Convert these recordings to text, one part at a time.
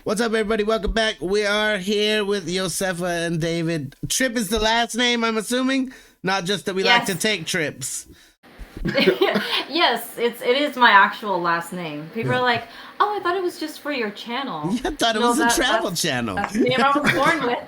What's up, everybody? Welcome back. We are here with Joseffa and David. Trip is the last name, I'm assuming? Not just that we like to take trips. Yes, it is my actual last name. People are like, oh, I thought it was just for your channel. Yeah, I thought it was a travel channel. That's the name I was born with.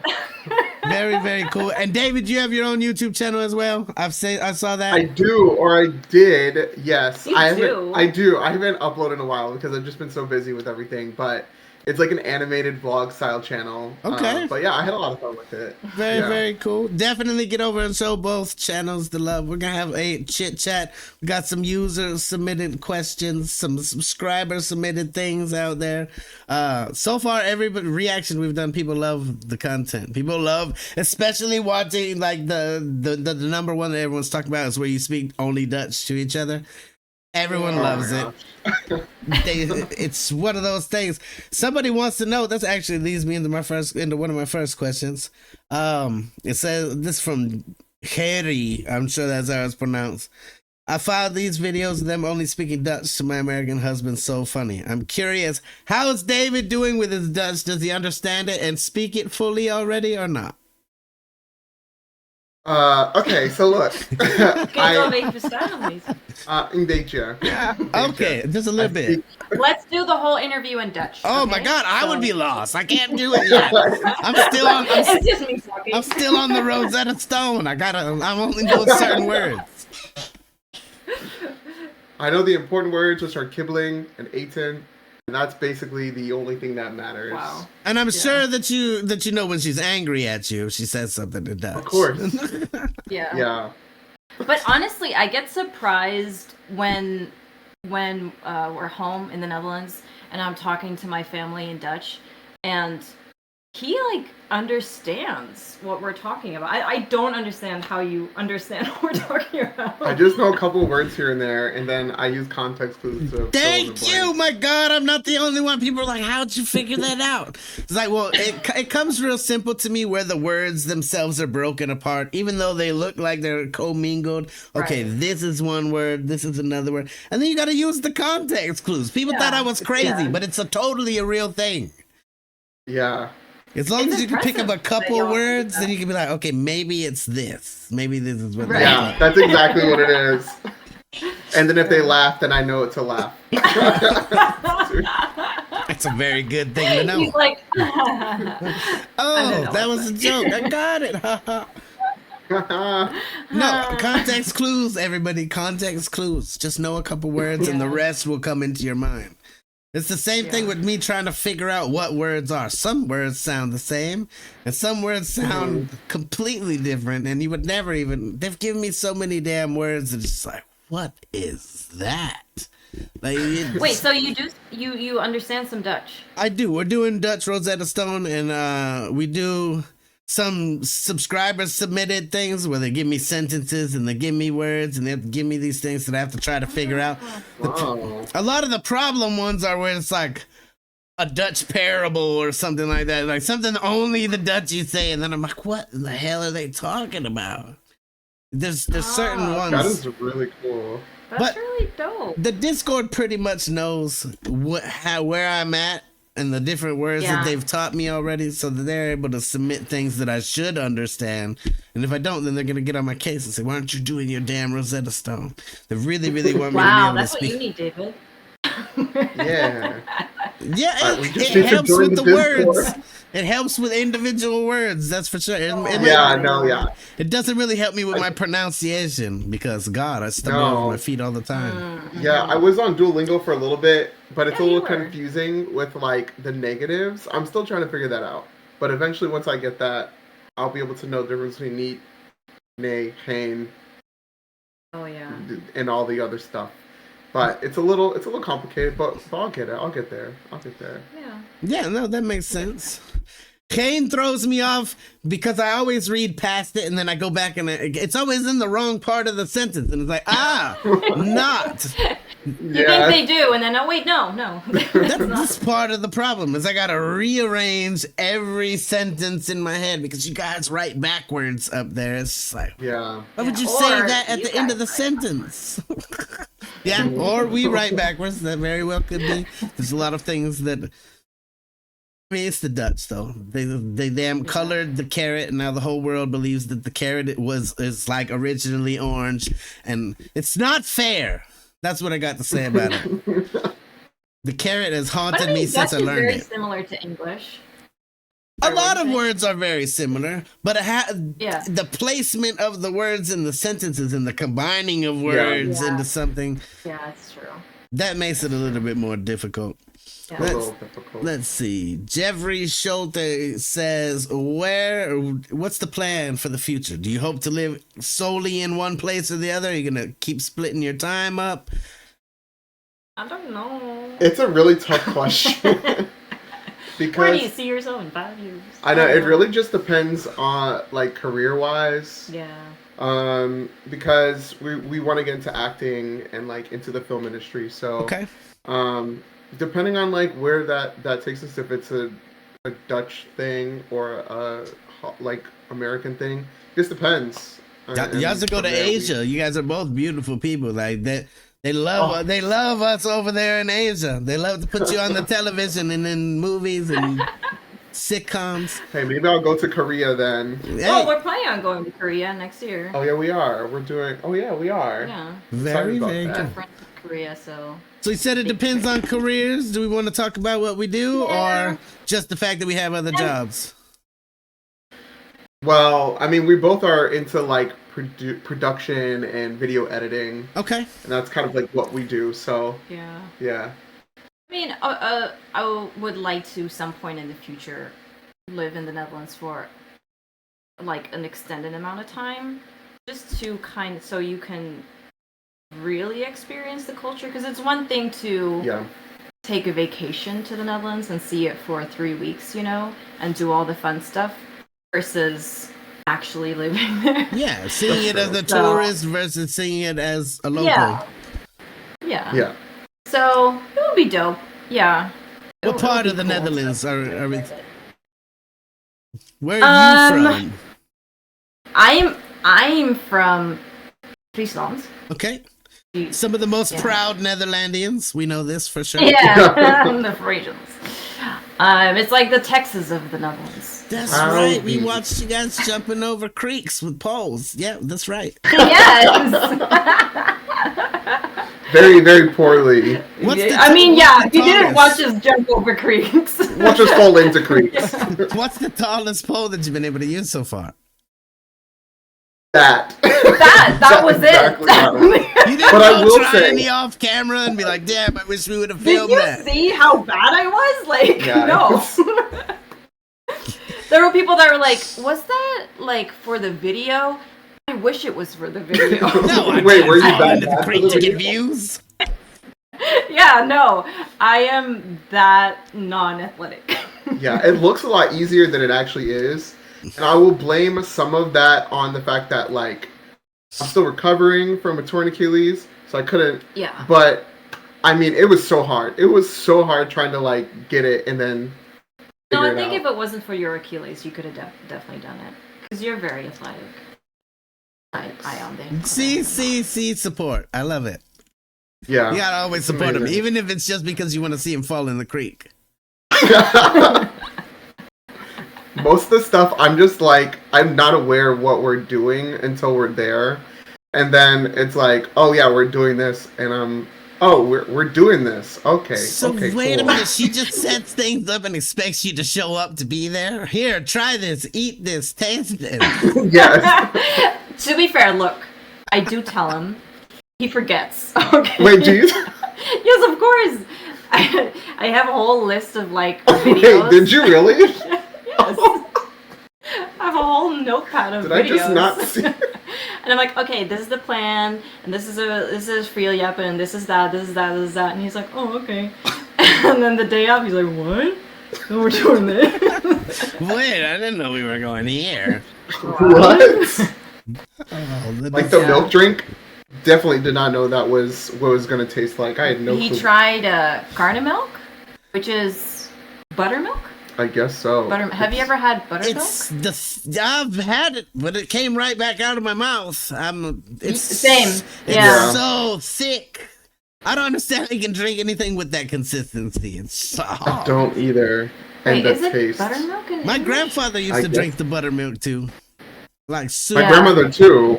Very, very cool. And David, you have your own YouTube channel as well? I saw that. I do, or I did. Yes, I do. I do. I haven't uploaded in a while because I've just been so busy with everything. But it's like an animated vlog style channel. Okay. But yeah, I had a lot of fun with it. Very, very cool. Definitely get over and show both channels the love. We're going to have a chit chat. We got some user submitted questions, some subscriber submitted things out there. So far, every reaction we've done, people love the content. People love, especially watching like the number one that everyone's talking about is where you speak only Dutch to each other. Everyone loves it. It's one of those things. Somebody wants to know. That actually leads me into one of my first questions. It says this from Harry. I'm sure that's how it's pronounced. I found these videos of them only speaking Dutch to my American husband so funny. I'm curious, how is David doing with his Dutch? Does he understand it and speak it fully already or not? Okay, so look. Een beetje. Okay, just a little bit. Let's do the whole interview in Dutch. Oh my God, I would be lost. I can't do it yet. I'm still on the Rosetta Stone. I'm only doing certain words. I know the important words, which are kibbeling and eten. And that's basically the only thing that matters. Wow. And I'm sure that you know when she's angry at you, she says something in Dutch. Of course. Yeah. But honestly, I get surprised when we're home in the Netherlands and I'm talking to my family in Dutch, and he like understands what we're talking about. I don't understand how you understand what we're talking about. I just know a couple words here and there, and then I use context clues to Thank you, my God, I'm not the only one. People are like, how'd you figure that out? It's like, well, it comes real simple to me where the words themselves are broken apart, even though they look like they're commingled. Okay, This is one word, this is another word. And then you got to use the context clues. People thought I was crazy, but it's totally a real thing. Yeah. As long as you can pick up a couple words, then you can be like, okay, maybe it's this. Maybe this is what. Yeah, that's exactly what it is. And then if they laugh, then I know it's a laugh. That's a very good thing to know. He's like, oh, that was a joke. I got it. No, context clues, everybody. Context clues. Just know a couple words and the rest will come into your mind. It's the same thing with me trying to figure out what words are. Some words sound the same, and some words sound completely different, and you would never even... They've given me so many damn words, and it's just like, what is that? Like, wait, so you understand some Dutch? I do. We're doing Dutch Rosetta Stone, and we do... Some subscribers submitted things where they give me sentences and they give me words and they give me these things that I have to try to figure out. A lot of the problem ones are where it's like a Dutch parable or something like that. Like something only the Dutchies say. And then I'm like, what in the hell are they talking about? There's certain ones. That is really cool. That's really dope. The Discord pretty much knows where I'm at. And the different words that they've taught me already, so that they're able to submit things that I should understand. And if I don't, then they're going to get on my case and say, why aren't you doing your damn Rosetta Stone? They really, really want me to be able to speak. Wow, that's what you need, David. Yeah. Yeah, it helps with the words. It helps with individual words, that's for sure. It doesn't really help me with my pronunciation because, God, I stumble over my feet all the time. Yeah, I was on Duolingo for a little bit, but it's a little confusing with, like, the negatives. I'm still trying to figure that out. But eventually, once I get that, I'll be able to know the difference between neat, nay, hein, and all the other stuff. But it's a little complicated, but I'll get it. I'll get there. Yeah, no, that makes sense. Kane throws me off because I always read past it and then I go back and it's always in the wrong part of the sentence. And it's like, not. You think they do, and then, oh, wait, no. That's part of the problem is I got to rearrange every sentence in my head because you guys write backwards up there. It's just like, why would you say that at the end of the sentence? Yeah, or we write backwards. That very well could be. There's a lot of things that I mean, it's the Dutch, though. They damn colored the carrot, and now the whole world believes that the carrot is like originally orange, and it's not fair. That's what I got to say about it. The carrot has haunted me since I learned it. Dutch is very similar to English. A lot of words are very similar, but the placement of the words in the sentences and the combining of words into something. Yeah, that's true. That makes it a little bit more difficult. Yeah. Let's see. Jeffrey Schulte says, what's the plan for the future? Do you hope to live solely in one place or the other? Are you going to keep splitting your time up? I don't know. It's a really tough question. Because where do you see yourself in 5 years? I know, it really just depends on, like, career-wise. Yeah. Because we want to get into acting and, like, into the film industry, so... Okay. Depending on like where that takes us, if it's a Dutch thing or a like American thing, just depends. Y'all should go to Asia. You guys are both beautiful people. Like that, they love us over there in Asia. They love to put you on the television and in movies and sitcoms. Hey, maybe I'll go to Korea then. Hey. Oh, we're planning on going to Korea next year. Oh yeah, we are. Oh yeah, we are. Yeah. Very good. Friends in Korea, so. So you said it depends on careers. Do we want to talk about what we do, or just the fact that we have other jobs? Well, I mean, we both are into like production and video editing. Okay. And that's kind of like what we do. So. Yeah. Yeah. I mean, I would like to some point in the future live in the Netherlands for like an extended amount of time, just to so you can really experience the culture, because it's one thing to take a vacation to the Netherlands and see it for 3 weeks, and do all the fun stuff, versus actually living there. Yeah, seeing it as a tourist versus seeing it as a local. Yeah. So it would be dope. Yeah. What part of the Netherlands are we? Where are you from? I'm from Friesland. Okay. Some of the most proud Netherlandians. We know this for sure. Yeah, the Frisians. It's like the Texas of the Netherlands. That's right. We watched you guys jumping over creeks with poles. Yeah, that's right. Yes. Very, very poorly. If you didn't watch us jump over creeks. Watch us fall into creeks. What's the tallest pole that you've been able to use so far? That was exactly it. You didn't try any off camera and be like, damn, I wish we would have filmed that. Did you see how bad I was? Like, no. There were people that were like, was that like for the video? I wish it was for the video. No, wait, were you bad to get views? Yeah, no. I am that non-athletic. Yeah, it looks a lot easier than it actually is. And I will blame some of that on the fact that, like, I'm still recovering from a torn Achilles, so I couldn't. Yeah. But, I mean, it was so hard. It was so hard trying to, like, get it and then No, I think if it wasn't for your Achilles, you could have definitely done it. Because you're very athletic. See, support. I love it. Yeah. You gotta always support him, even if it's just because you want to see him fall in the creek. Most of the stuff, I'm just like, I'm not aware of what we're doing until we're there. And then it's like, oh yeah, we're doing this. And we're doing this. Okay. So wait a minute, she just sets things up and expects you to show up to be there? Here, try this, eat this, taste it. Yes. To be fair, look, I do tell him. He forgets. Okay. Wait, do you? Yes, of course. I have a whole list of like videos. Wait, did you really? Yes. I have a whole notepad of videos. Did I just not see? And I'm like, okay, this is the plan, and this is Freelyap, and this is that, and he's like, oh, okay. And then the day off, he's like, what? Oh, we're doing this. Wait, I didn't know we were going here. What? Like the milk drink? Definitely did not know that was what it was going to taste like. I had no clue. He tried carne milk, which is buttermilk. I guess so. Have you ever had buttermilk? I've had it, but it came right back out of my mouth. It's same. It's so thick. I don't understand how you can drink anything with that consistency. It's so hard. I don't either. and the is it taste. buttermilk in My English? grandfather used to drink the buttermilk too. Like soup. My grandmother too.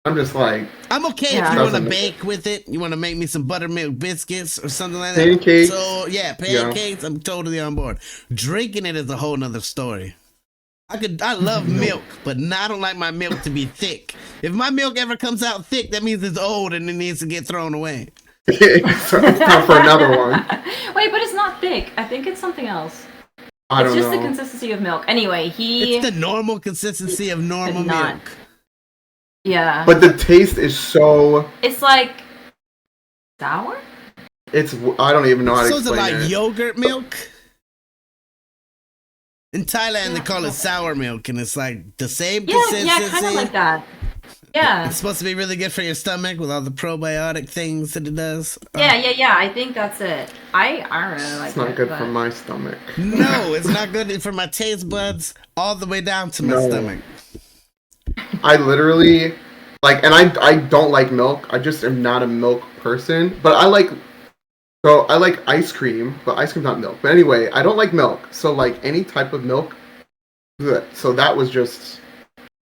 I'm just like, I'm okay if you want to bake with it. You want to make me some buttermilk biscuits or something like that. Pancakes. So yeah, pancakes. I'm totally on board. Drinking it is a whole nother story. I love milk, but I don't like my milk to be thick. If my milk ever comes out thick, that means it's old and it needs to get thrown away. It's time for another one. Wait, but it's not thick. I think it's something else. It's just the consistency of milk. Anyway, it's the normal consistency of normal milk. Yeah. But the taste is so... It's like... sour? I don't even know how to explain it. So is it like yogurt milk? In Thailand, they call it sour milk, and it's like the same consistency. Yeah, kind of like that. Yeah. It's supposed to be really good for your stomach with all the probiotic things that it does. Yeah. I think that's it. I really like it. It's not good for my stomach. No, it's not good for my taste buds all the way down to my stomach. I literally, and I don't like milk. I just am not a milk person. But I like ice cream, but ice cream's not milk. But anyway, I don't like milk. So, any type of milk, good. So that was just...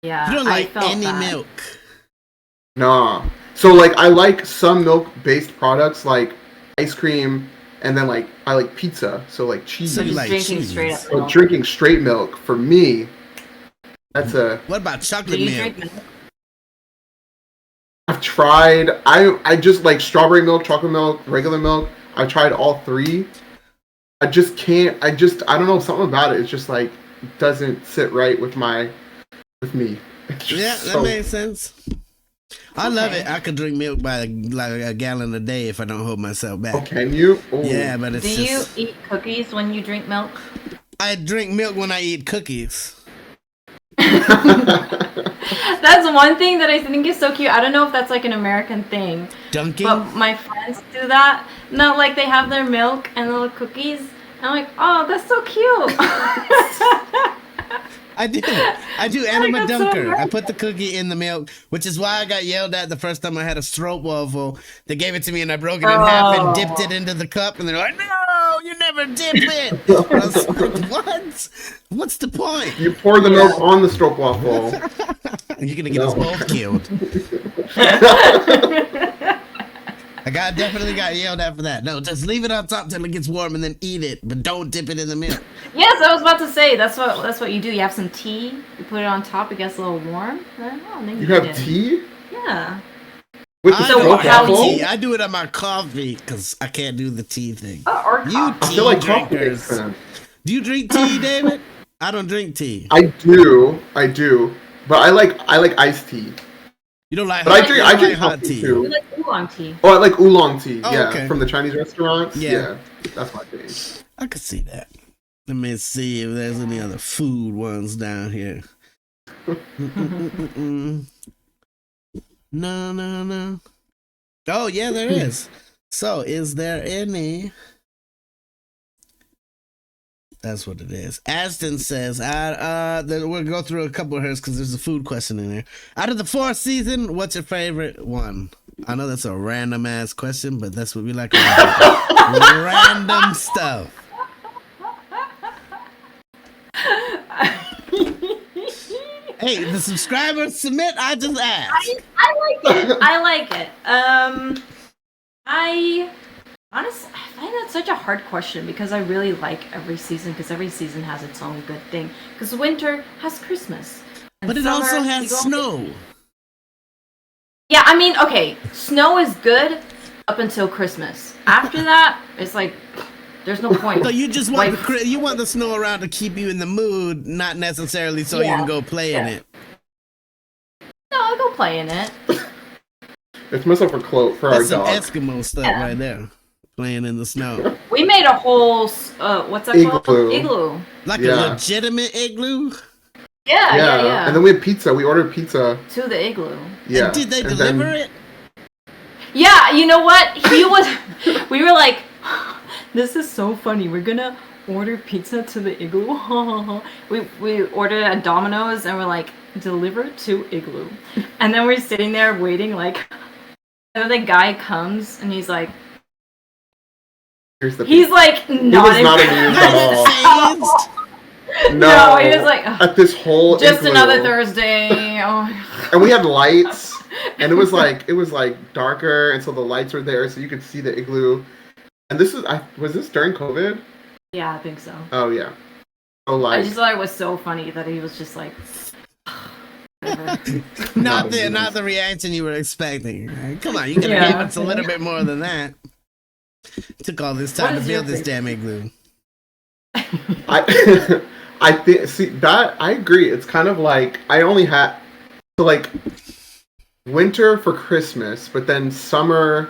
Yeah, you don't like any milk? Nah. So, I like some milk-based products, like ice cream, and then, I like pizza. So, cheese. So you like drinking cheese. Straight up So milk. drinking straight milk, for me, that's a... What about chocolate milk? Drink milk? I've tried... I just like strawberry milk, chocolate milk, regular milk. I've tried all three. I just can't... I don't know, something about it. It's just, doesn't sit right with me. Yeah, that makes sense. I love it. I could drink milk by a gallon a day if I don't hold myself back. Oh, can you? Ooh. Yeah, but it's Do you eat cookies when you drink milk? I drink milk when I eat cookies. That's one thing that I think is so cute. I don't know if that's an American thing. Dunking? But my friends do that. No, they have their milk and little cookies. And I'm like, oh, that's so cute. I do, and I'm a dunker. So I put the cookie in the milk, which is why I got yelled at the first time I had a stroopwafel. They gave it to me and I broke it in half and dipped it into the cup, and they're like, no, you never dip it. I was like, what? What's the point? You pour the milk on the stroopwafel. You're going to get us both killed. I definitely got yelled at for that. No, just leave it on top till it gets warm and then eat it, but don't dip it in the milk. Yes, I was about to say that's what you do. You have some tea, you put it on top, it gets a little warm. Then you have tea? Yeah. With the tea. I do it on my coffee because I can't do the tea thing. Or you I feel like drinkers. Do you drink tea, David? I don't drink tea. I do, but I like iced tea. You don't like? But I drink hot tea too. You like oolong tea? Oh, I like oolong tea. Oh, yeah, okay. From the Chinese restaurants. Yeah, that's my thing. I could see that. Let me see if there's any other food ones down here. No. Oh yeah, there is. So, is there any? That's what it is. Ashton says, we'll go through a couple of hers because there's a food question in there. Out of the 4th season, what's your favorite one? I know that's a random ass question, but that's what we like. Random stuff. Hey, the subscribers submit. I just asked. I like it. Honestly, I find that such a hard question because I really like every season because every season has its own good thing. Because winter has Christmas. But it also has snow. Yeah, I mean, okay, snow is good up until Christmas. After that, it's there's no point. So you just want you want the snow around to keep you in the mood, not necessarily so you can go play in it. No, I'll go play in it. It's myself for That's our dog. That's some Eskimo stuff right there. Playing in the snow. We made a whole what's that called? Igloo. Like a legitimate igloo? Yeah. And then we had pizza. We ordered pizza to the igloo. Yeah. And did they deliver it? Yeah, you know what? We were like, this is so funny. We're gonna order pizza to the igloo. we ordered at Domino's and we're like, deliver to igloo. And then we're sitting there waiting and then the guy comes and he's like, He's like not amused at all. No, he was like at this whole just igloo. Another Thursday. Oh my God. And we had lights, and it was like darker, and so the lights were there, so you could see the igloo. And was this during COVID? Yeah, I think so. Oh yeah. So like, I just thought it was so funny that he was just like. not the reaction you were expecting. Come on, you could have given us a little bit more than that. Took all this time to build this damn igloo. I think I agree. It's kind of like I only had winter for Christmas, but then summer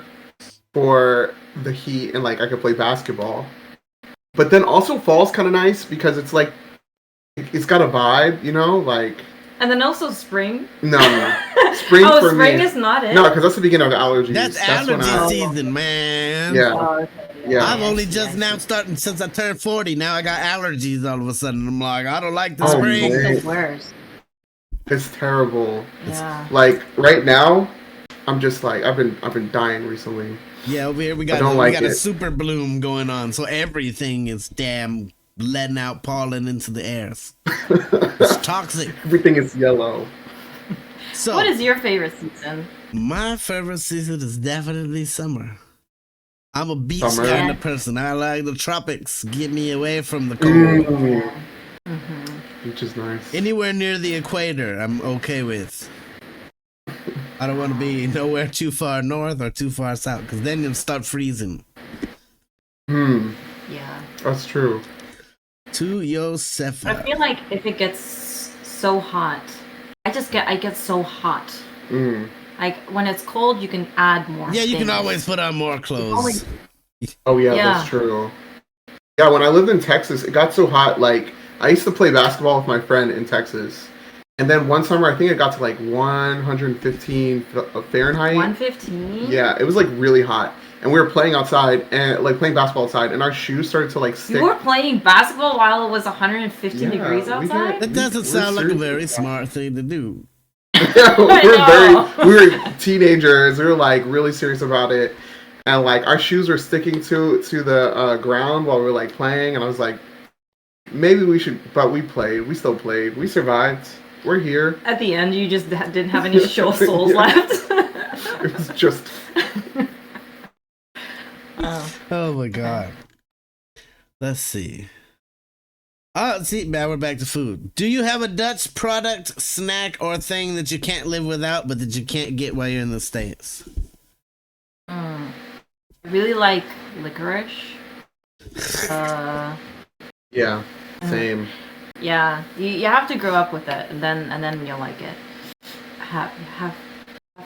for the heat and like I could play basketball. But then also fall's kind of nice because it's like it's got a vibe, you know, like. And then also spring. No. Spring for spring me. Is not it. No, because that's the beginning of the allergies. That's allergy season, man. Yeah. Yeah. I've only just now starting since I turned 40. Now I got allergies all of a sudden. I'm like, I don't like the spring. It's worse. It's terrible. Yeah. It's like right now, I'm just like I've been dying recently. Yeah, over here we got a super bloom going on, so everything is damn letting out pollen into the air. It's toxic. Everything is yellow. So, what is your favorite season? My favorite season is definitely summer. I'm a beach kind of person. I like the tropics. Get me away from the cold. Beach is nice. Anywhere near the equator, I'm okay with. I don't want to be nowhere too far north or too far south, because then you'll start freezing. Yeah. That's true. To Joseffa. I feel like if it gets so hot, I get so hot. Like when it's cold, you can add more. Yeah, you can always put on more clothes. Oh yeah, that's true. Yeah, when I lived in Texas, it got so hot. Like I used to play basketball with my friend in Texas, and then one summer I think it got to like 115 Fahrenheit. 115. Yeah, it was like really hot. And we were playing outside and like playing basketball outside, and our shoes started to like stick. You were playing basketball while it was 115 degrees outside? That doesn't sound like a very smart thing to do. Yeah, we were teenagers. We were like really serious about it, and like our shoes were sticking to the ground while we were like playing. And I was like, maybe we should, but we played. We still played. We survived. We're here. At the end, you just didn't have any soles left. It was just. Oh my God. Let's see. Now we're back to food. Do you have a Dutch product, snack, or thing that you can't live without, but that you can't get while you're in the States? I really like licorice. Yeah, same. Yeah, you have to grow up with it, and then you'll like it. Have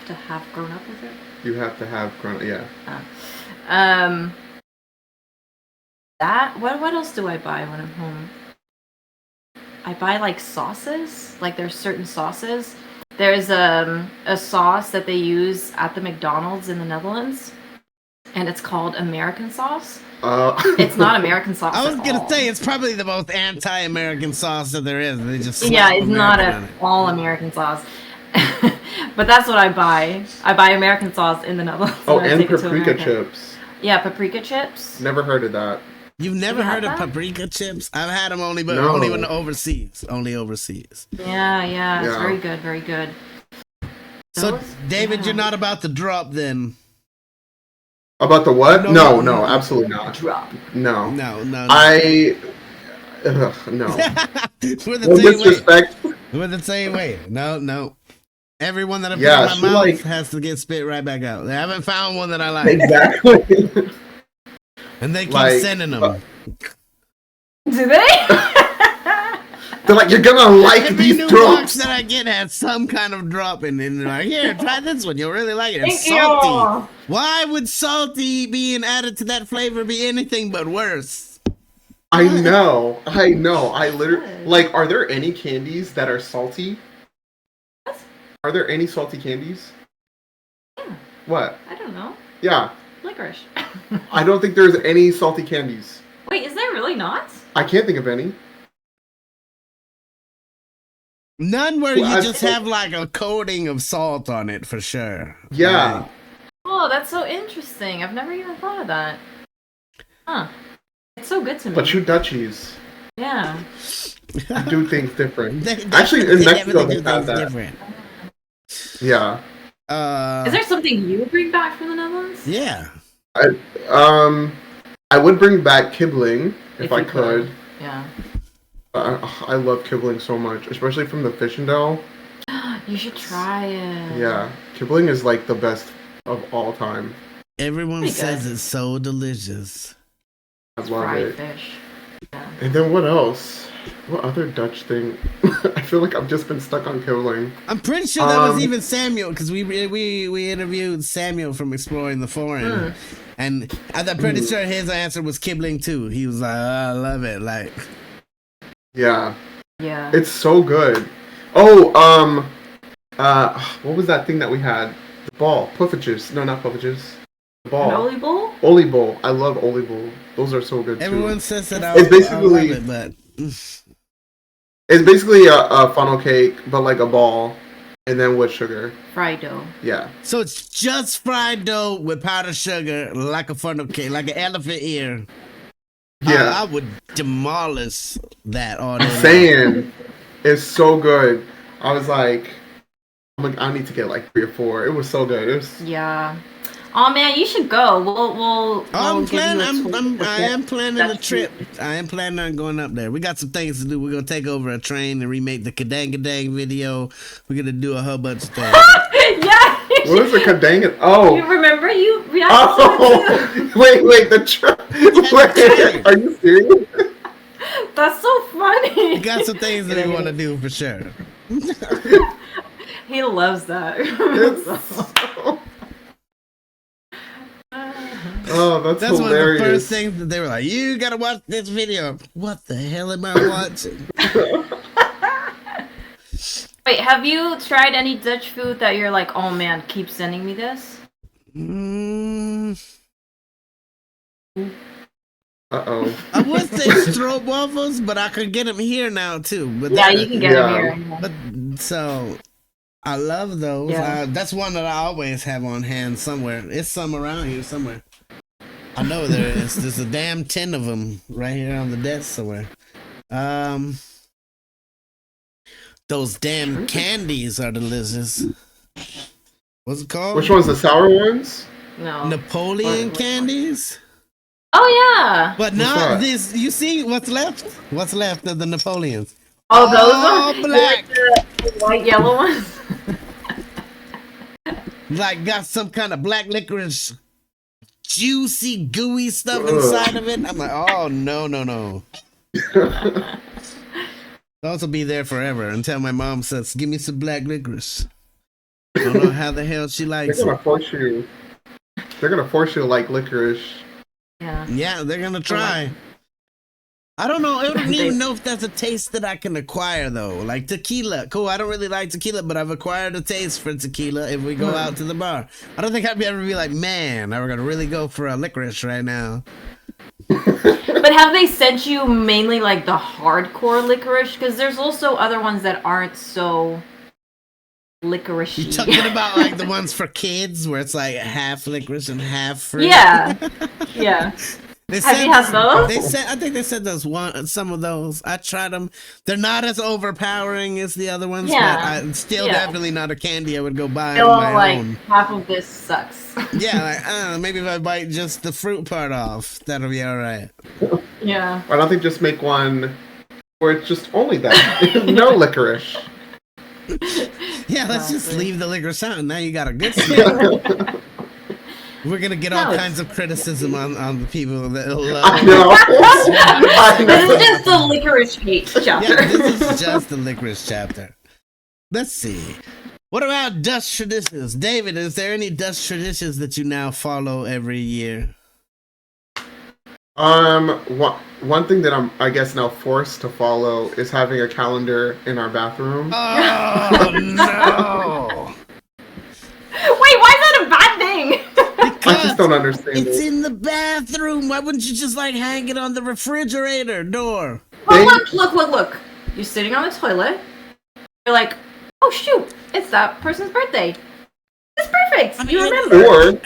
to have grown up with it. You have to have grown. Yeah. That what else do I buy when I'm home? I buy like sauces. Like there's certain sauces. There's a sauce that they use at the McDonald's in the Netherlands, and it's called American sauce. It's not American sauce. I was gonna say it's probably the most anti-American sauce that there is. They just it's not all American sauce. But that's what I buy. I buy American sauce in the Netherlands. Oh, and paprika chips. Yeah, paprika chips. Never heard of that. You've never heard of paprika chips? I've had them only when overseas. Only overseas. Yeah. It's very good, very good. So, David, you're not about to drop then? About the what? No, absolutely not. Drop. No. No. No. We're the same way. We're the same way. No. Everyone that I put in my mouth has to get spit right back out. I haven't found one that I like. Exactly. And they keep sending them. Do they? They're like, you're gonna like these new drops. box that I get has some kind of drop in it. And they're like, here, try this one. You'll really like it. It's Thank salty. You. Why would salty being added to that flavor be anything but worse? I know. I literally like. Are there any candies that are salty? What? Are there any salty candies? Yeah. What? I don't know. Yeah. Licorice. I don't think there's any salty candies. Wait, is there really not? I can't think of any. None where you just have like a coating of salt on it for sure. Yeah. Right. Oh, that's so interesting. I've never even thought of that. Huh. It's so good to me. But you Dutchies. Yeah. Do things different. Actually, in Mexico, they have that. Different. Yeah. Is there something you would bring back from the Netherlands? Yeah. I would bring back kibbeling if I could. Yeah. I love kibbeling so much, especially from the fish and dough. You should try it. Yeah, kibbeling is like the best of all time. Everyone says it's so delicious. I love it. Fish. Yeah. And then what else? What other Dutch thing? I feel like I've just been stuck on kibbeling. I'm pretty sure that was even Samuel, because we interviewed Samuel from Exploring the Foreign, and I'm pretty sure his answer was kibbeling too. He was like, oh, I love it, like. Yeah. Yeah. It's so good. Oh, what was that thing that we had? The ball, puffages. No, not puffages. The ball. An Oli bowl? Oli bowl. I love Oli bowl. Those are so good too. Everyone says that it's basically, I love it, but it's basically a funnel cake, but like a ball, and then with sugar. Fried dough. Yeah. So it's just fried dough with powdered sugar, like a funnel cake, like an elephant ear. Yeah. I would demolish that all day. I'm saying, it's so good. I was like, I need to get like 3 or 4. It was so good. It was. Yeah. Oh man, you should go. I am planning a trip. I am planning on going up there. We got some things to do. We're gonna take over a train and remake the Kadang video. We're gonna do a whole bunch of things. Yeah. What is a Kadang? Oh. You remember you? Oh. Wait. The trip. Wait, are you serious? That's so funny. We got some things that we want to do for sure. He loves that. Oh, that's hilarious. One of the first things that they were like, you gotta watch this video. What the hell am I watching? Wait, have you tried any Dutch food that you're like, oh man, keep sending me this? Uh-oh. I would say stroopwafels, but I could get them here now too. But yeah, you can get them here. But so I love those. Yeah. That's one that I always have on hand somewhere. It's some around here somewhere. I know there is. There's a damn 10 of them right here on the desk somewhere. Those damn candies are delicious. What's it called? Which ones? The sour ones? No. Napoleon candies? Oh yeah. But not this. You see what's left? What's left of the Napoleons? Oh, those are black. The white, yellow ones. Like got some kind of black licorice, juicy, gooey stuff inside of it. I'm like, oh no. Those will be there forever until my mom says, "Give me some black licorice." I don't know how the hell she likes it. They're gonna force you to like licorice. Yeah, they're gonna try. I don't know. I don't even know if that's a taste that I can acquire though. Like tequila, cool. I don't really like tequila, but I've acquired a taste for tequila. If we go out to the bar, I don't think I'd ever be like, man, I'm gonna really go for a licorice right now. But have they sent you mainly like the hardcore licorice? Because there's also other ones that aren't so licorice. You talking about like the ones for kids where it's like half licorice and half fruit? Yeah. Have you had those? I think they said some of those. I tried them. They're not as overpowering as the other ones, but it's still definitely not a candy I would go buy on my own. Half of this sucks. Yeah, like, I don't know, maybe if I bite just the fruit part off, that'll be alright. Yeah. Why don't they just make one where it's just only that? No licorice. Yeah, let's just leave the licorice out, and now you got a good smell. We're gonna get all kinds of criticism on the people that love. I know. This is just the licorice hate chapter. Yeah, this is just the licorice chapter. Let's see. What about Dutch traditions? David, is there any Dutch traditions that you now follow every year? One thing that I'm, I guess, now forced to follow is having a calendar in our bathroom. Oh, no! Wait, why is that a bad thing? I just don't understand It's in the bathroom. Why wouldn't you just like hang it on the refrigerator door? Well, look. You're sitting on the toilet. You're like, oh shoot, it's that person's birthday. It's perfect. You remember. Or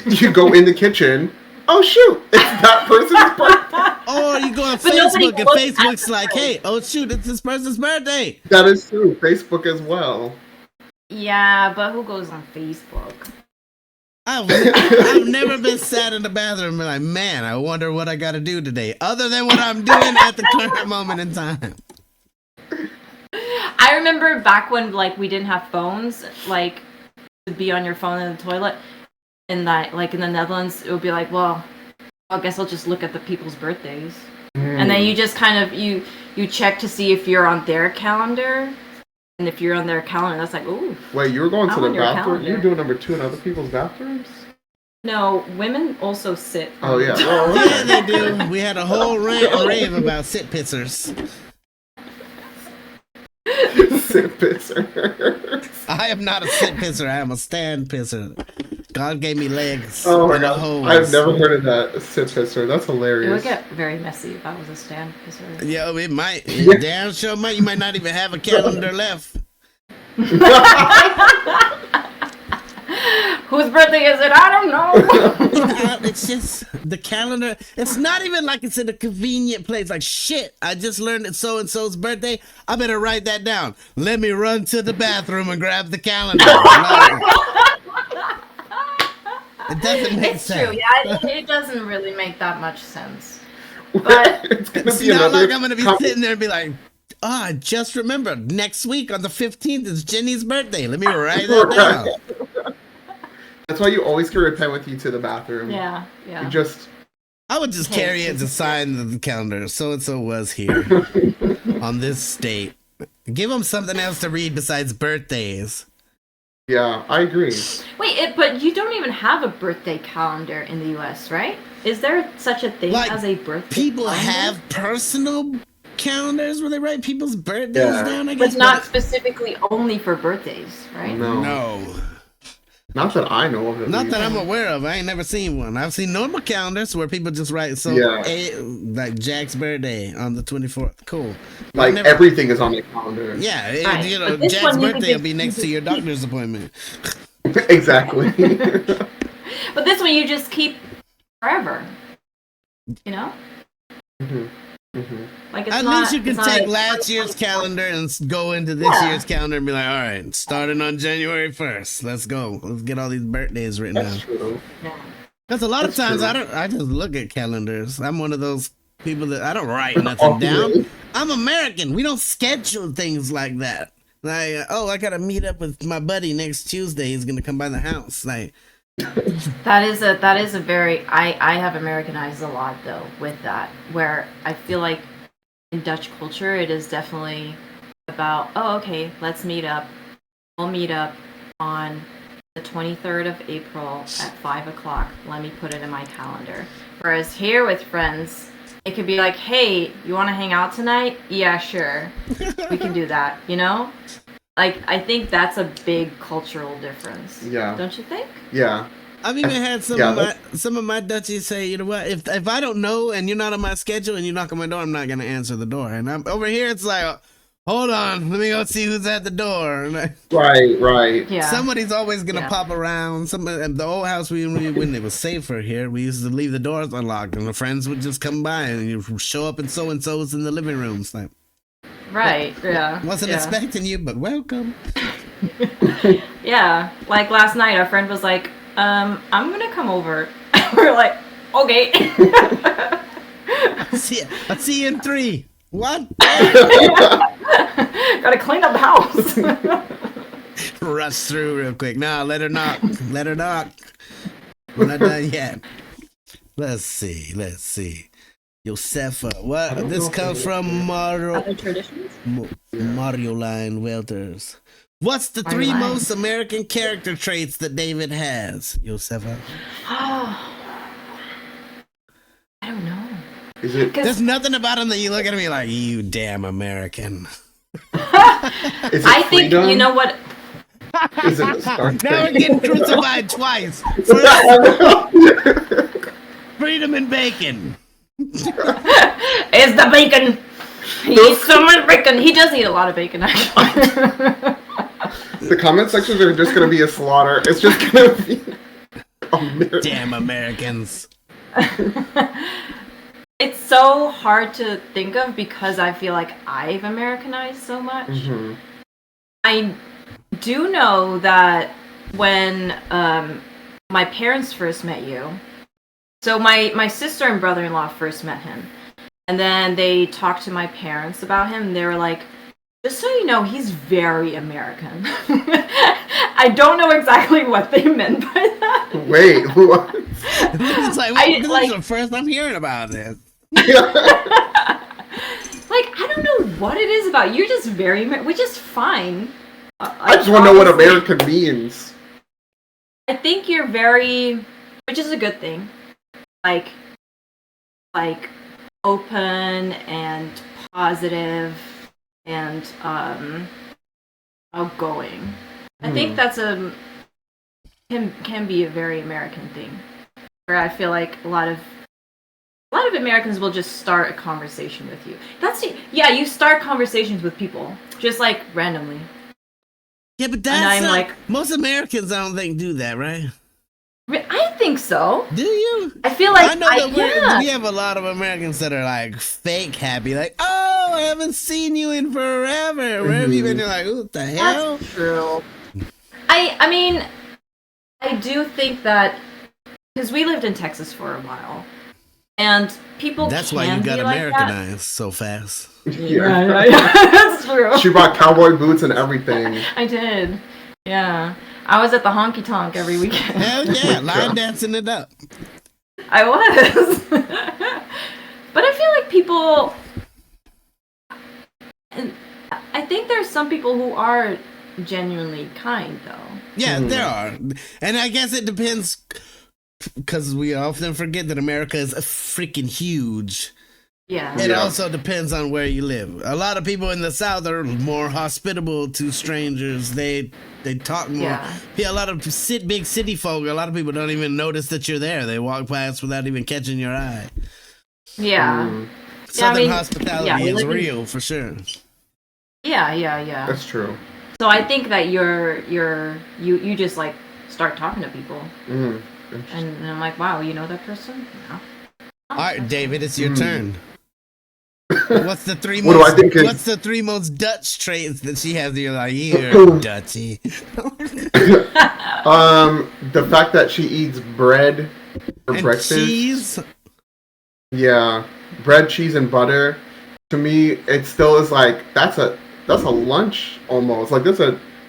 you go in the kitchen oh shoot, it's that person's birthday. Or you go on Facebook and Facebook's like, hey, oh shoot, it's this person's birthday. That is true. Facebook as well. Yeah, but who goes on Facebook? I've never been sat in the bathroom and been like, man, I wonder what I got to do today, other than what I'm doing at the current moment in time. I remember back when like we didn't have phones, like to be on your phone in the toilet, and that like in the Netherlands, it would be like, well, I guess I'll just look at the people's birthdays, and then you just kind of you check to see if you're on their calendar. And if you're on their calendar, that's like, ooh. Wait, you were going to the bathroom? You were doing number 2 in other people's bathrooms? No, women also sit. Oh, yeah. Yeah, they do. We had a whole rave about sit pissers. Sit pisser. I am not a sit pisser. I am a stand pisser. God gave me legs. Oh my god. I've never heard of that. Sit pisser. That's hilarious. It would get very messy if I was a stand pisser. Yeah, it might. It damn sure might. You might not even have a calendar left. Whose birthday is it? I don't know. It's just the calendar. It's not even like it's in a convenient place. Like, shit, I just learned it's so-and-so's birthday. I better write that down. Let me run to the bathroom and grab the calendar. It doesn't make sense. It's true. Yeah, it doesn't really make that much sense. But it's not like I'm going to be sitting there and be like, I just remembered. Next week on the 15th is Jenny's birthday. Let me write that down. That's why you always carry a pen with you to the bathroom. Yeah. I would just carry it to sign the calendar. So-and-so was here on this date. Give them something else to read besides birthdays. Yeah, I agree. Wait, but you don't even have a birthday calendar in the U.S., right? Is there such a thing as a birthday people calendar? Have personal calendars where they write people's birthdays down, I guess. But not specifically only for birthdays, right? No. Not that I know of. Not that I'm aware of. I ain't never seen one. I've seen normal calendars where people just write like Jack's birthday on the 24th. Cool. Like everything is on the calendar. Yeah, you know, Jack's birthday will be next to your doctor's appointment. Exactly. But this one you just keep forever. You know? Like it's At least you can take last year's calendar and go into this year's calendar and be like, all right, starting on January 1st, let's go. Let's get all these birthdays written down. True. Because a lot of times I just look at calendars. I'm one of those people that I don't write nothing down. I'm American. We don't schedule things like that. Like, I got to meet up with my buddy next Tuesday. He's going to come by the house. Like, that is a very I have Americanized a lot though with that, where I feel like in Dutch culture it is definitely about okay, let's meet up. We'll meet up on the 23rd of April at 5:00. Let me put it in my calendar. Whereas here with friends, it could be like, hey, you want to hang out tonight? Yeah, sure, we can do that. You know. Like, I think that's a big cultural difference. Yeah. Don't you think? Yeah. I've even had some of my Dutchies say, you know what, if I don't know and you're not on my schedule and you knock on my door, I'm not going to answer the door. And I'm over here, it's like, hold on, let me go see who's at the door. Right. Yeah. Somebody's always going to pop around. The old house, when it was safer here, we used to leave the doors unlocked and the friends would just come by and you show up and so-and-so's in the living room. It's like, right, yeah. Wasn't expecting you, but welcome. Yeah, like last night, our friend was like, I'm gonna come over. We're like, okay. I'll see you in 3. What? Gotta clean up the house. Rush through real quick. Nah, let her knock. We're not done yet. Let's see. Joseffa. What? This comes from Mario. Other traditions? Mario Line Welters. What's the 3 most American character traits that David has, Joseffa? I don't know. There's nothing about him that you look at me like, you damn American. I think, you know what? Is it now we're getting crucified twice. Freedom and bacon. It's the bacon. He eats so much bacon. He does eat a lot of bacon, actually. The comment sections are just going to be a slaughter. It's just going to be damn Americans. it's so hard to think of because I feel like I've Americanized so much. Mm-hmm. I do know that when my parents first met you, so my sister and brother-in-law first met him, and then they talked to my parents about him, and they were like, just so you know, he's very American. I don't know exactly what they meant by that. Wait, what? It's like, this is the first I'm hearing about this. Like, I don't know what it is about you. You're just very, which is fine. I just want to know what American means. I think you're very, which is a good thing. Like open and positive and outgoing. I think that's can be a very American thing. Where I feel like a lot of Americans will just start a conversation with you. You start conversations with people just like randomly. Yeah, but that's most Americans I don't think do that, right? I think so. Do you? I feel like I know that we have a lot of Americans that are like fake happy, like, oh, I haven't seen you in forever. Where have you been? You're like, what the hell? That's true. I mean, I do think that because we lived in Texas for a while, and people. That's why you got Americanized so fast. Yeah, that's true. She brought cowboy boots and everything. I did. Yeah. I was at the honky tonk every weekend. Hell yeah, line dancing it up. I was. But I feel like people, and I think there's some people who are genuinely kind though. Yeah, there are. And I guess it depends, because we often forget that America is freaking huge. Yeah. It also depends on where you live. A lot of people in the South are more hospitable to strangers. They talk more. Yeah. A lot of big city folk, a lot of people don't even notice that you're there. They walk past without even catching your eye. Yeah. Southern hospitality is real, for sure. Yeah. That's true. So I think that you just like start talking to people. Mm-hmm. And I'm like, wow, you know that person? No. All right, David, it's your turn. What's the three most Dutch traits that she has that you're like, you're Dutchy? The fact that she eats bread for breakfast. Cheese? Yeah. Bread, cheese, and butter. To me, it still is like that's a lunch almost. Like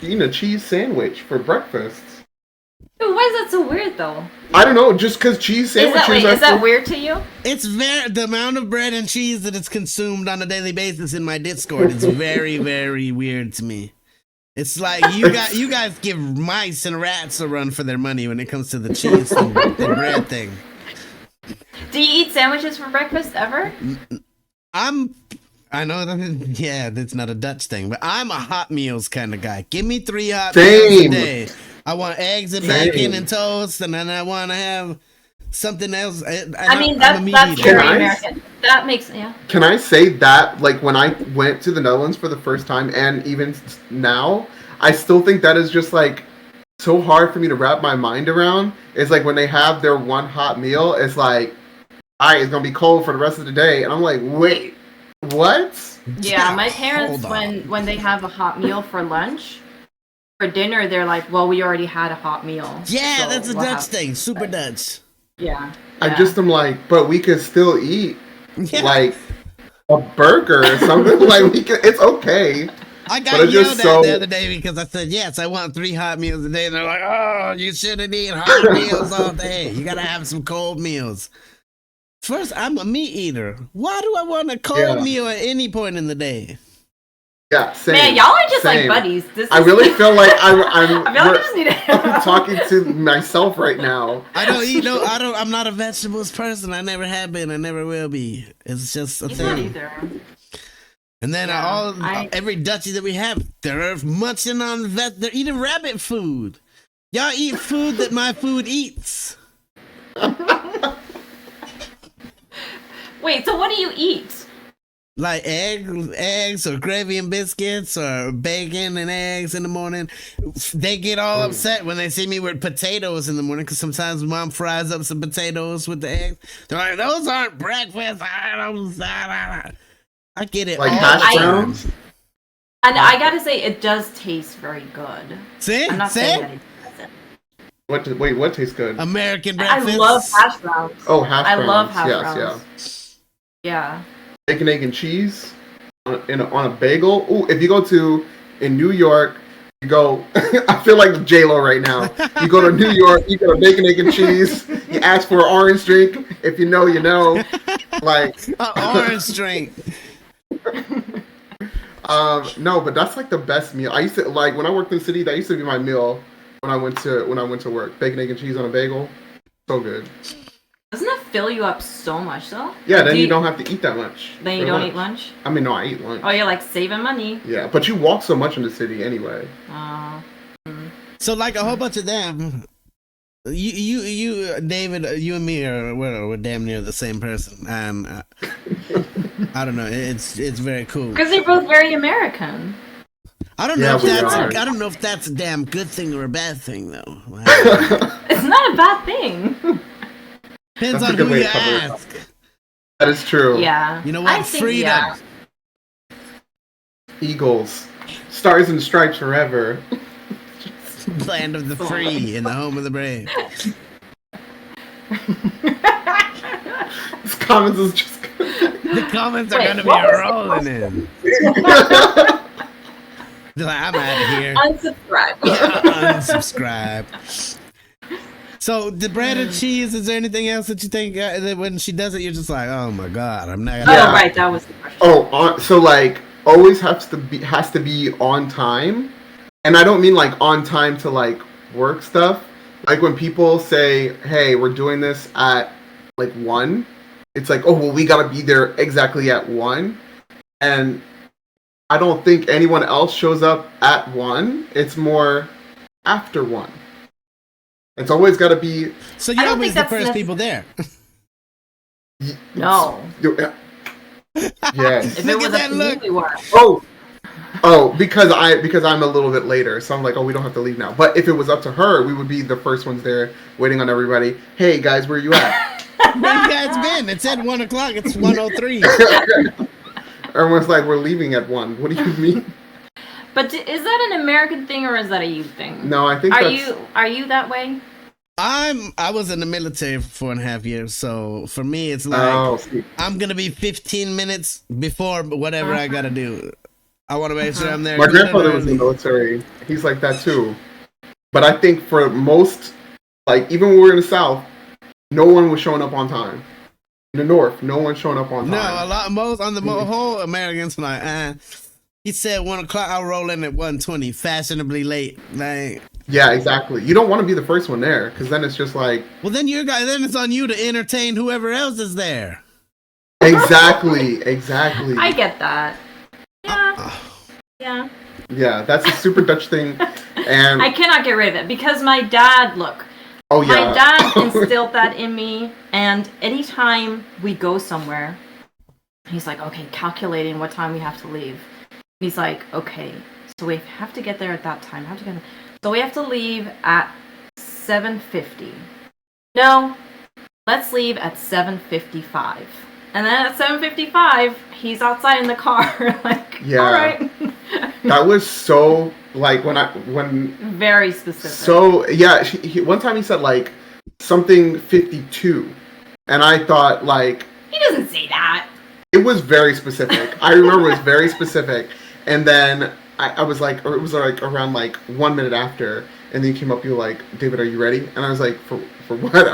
eating a cheese sandwich for breakfast. Why is that so weird though? I don't know, just because cheese sandwiches is that weird to you? It's the amount of bread and cheese that is consumed on a daily basis in my Discord is very, very weird to me. It's like you guys give mice and rats a run for their money when it comes to the cheese and bread thing. Do you eat sandwiches for breakfast ever? I know that's not a Dutch thing, but I'm a hot meals kind of guy. Give me 3 hot meals a day. I want eggs and bacon and toast, and then I want to have something else. That's very American. That makes, Can I say that, like, when I went to the Netherlands for the first time, and even now, I still think that is just, like, so hard for me to wrap my mind around. It's like when they have their one hot meal, it's like, all right, it's going to be cold for the rest of the day. And I'm like, wait, what? Yeah, my parents, when they have a hot meal for lunch, for dinner, they're like, well, we already had a hot meal. Yeah, so that's a Dutch thing. Super Dutch. Yeah. I just am like, but we could still eat, like, a burger or something. Like, it's okay. I got yelled at the other day because I said, yes, I want 3 hot meals a day. And they're like, oh, you shouldn't eat hot meals all day. You got to have some cold meals. First, I'm a meat eater. Why do I want a cold meal at any point in the day? Yeah, same. Man, y'all are just like buddies. I really feel like I'm talking to myself right now. I don't eat I'm not a vegetables person. I never have been. I never will be. It's just a thing. Not either. And then every Dutchie that we have, they're munching on they're eating rabbit food. Y'all eat food that my food eats. Wait, so what do you eat? like eggs or gravy and biscuits or bacon and eggs in the morning. They get all upset when they see me with potatoes in the morning because sometimes mom fries up some potatoes with the eggs. They're like, those aren't breakfast items. I get it. Like all hash the time. browns. And I gotta say, it does taste very good. See? I'm not See? saying that it doesn't. What tastes good? American breakfast. I love hash browns. Oh, hash browns. I love hash yes, browns. Yeah. Bacon, egg, and cheese on a bagel. Ooh, if you go in New York, you go. I feel like J-Lo right now. You go to New York, you get a bacon, egg, and cheese. You ask for an orange drink. If you know, you know. Like an orange drink. No, but that's like the best meal. I used to like when I worked in the city. That used to be my meal when I went to work. Bacon, egg, and cheese on a bagel. So good. Doesn't that fill you up so much, though? Yeah, then you don't have to eat that much. Then you don't eat lunch? I mean, no, I eat lunch. Oh, you're like saving money. Yeah, but you walk so much in the city anyway. So like a whole bunch of them. You, David, you and me we're damn near the same person. I don't know. It's very cool. Because they're both very American. I don't know I don't know if that's a damn good thing or a bad thing though. It's not a bad thing. Depends on who you ask. That is true. Yeah. You know what? Freedom. Yeah. Eagles. Stars and stripes forever. Land of the free and the home of the brave. This comments is just... The comments are going to be rolling in. They're like, I'm out of here. Unsubscribe. Yeah, unsubscribe. So, the bread and cheese, is there anything else that you think that when she does it, you're just like, oh my God, I'm not gonna... Oh, right, that was the question. Oh, so like, always has to be on time. And I don't mean like on time to like work stuff. Like when people say, hey, we're doing this at like 1, it's like, oh, well, we gotta be there exactly at 1. And I don't think anyone else shows up at 1. It's more after 1. It's always got to be. So you're always the first people there. No. Yes. If it was that look. Because I'm a little bit later, so I'm like, oh, we don't have to leave now. But if it was up to her, we would be the first ones there, waiting on everybody. Hey guys, where you at? Where you guys been? It said 1 o'clock. It's 1:03. Everyone's like, we're leaving at 1. What do you mean? But is that an American thing or is that a you thing? No, I think Are you that way? I was in the military for 4.5 years, so for me it's like I'm gonna be 15 minutes before whatever I gotta do. I want to make sure I'm there. My grandfather was in the military. He's like that too. But I think for most, like even when we were in the South, no one was showing up on time. In the North, no one's showing up on time. No, whole Americans like, he said 1 o'clock. I'll roll in at 1:20, fashionably late. Like, yeah, exactly. You don't want to be the first one there, because then it's just like. Well, then then it's on you to entertain whoever else is there. Exactly. I get that. Yeah. Yeah. Yeah, that's a super Dutch thing, and I cannot get rid of it because my dad. Look. Oh yeah. My dad instilled that in me, and anytime we go somewhere, he's like, "Okay, calculating what time we have to leave." He's like, okay, so we have to get there at that time. So we have to leave at 7:50. No, let's leave at 7:55. And then at 7:55, he's outside in the car, like, yeah. All right. That was so, like, when very specific. So, yeah, one time he said, like, something 52. And I thought, like... He doesn't say that. It was very specific. I remember it was very specific. And then I was like, or it was like around like 1 minute after, and then you came up, you were like, David, are you ready? And I was like, for what?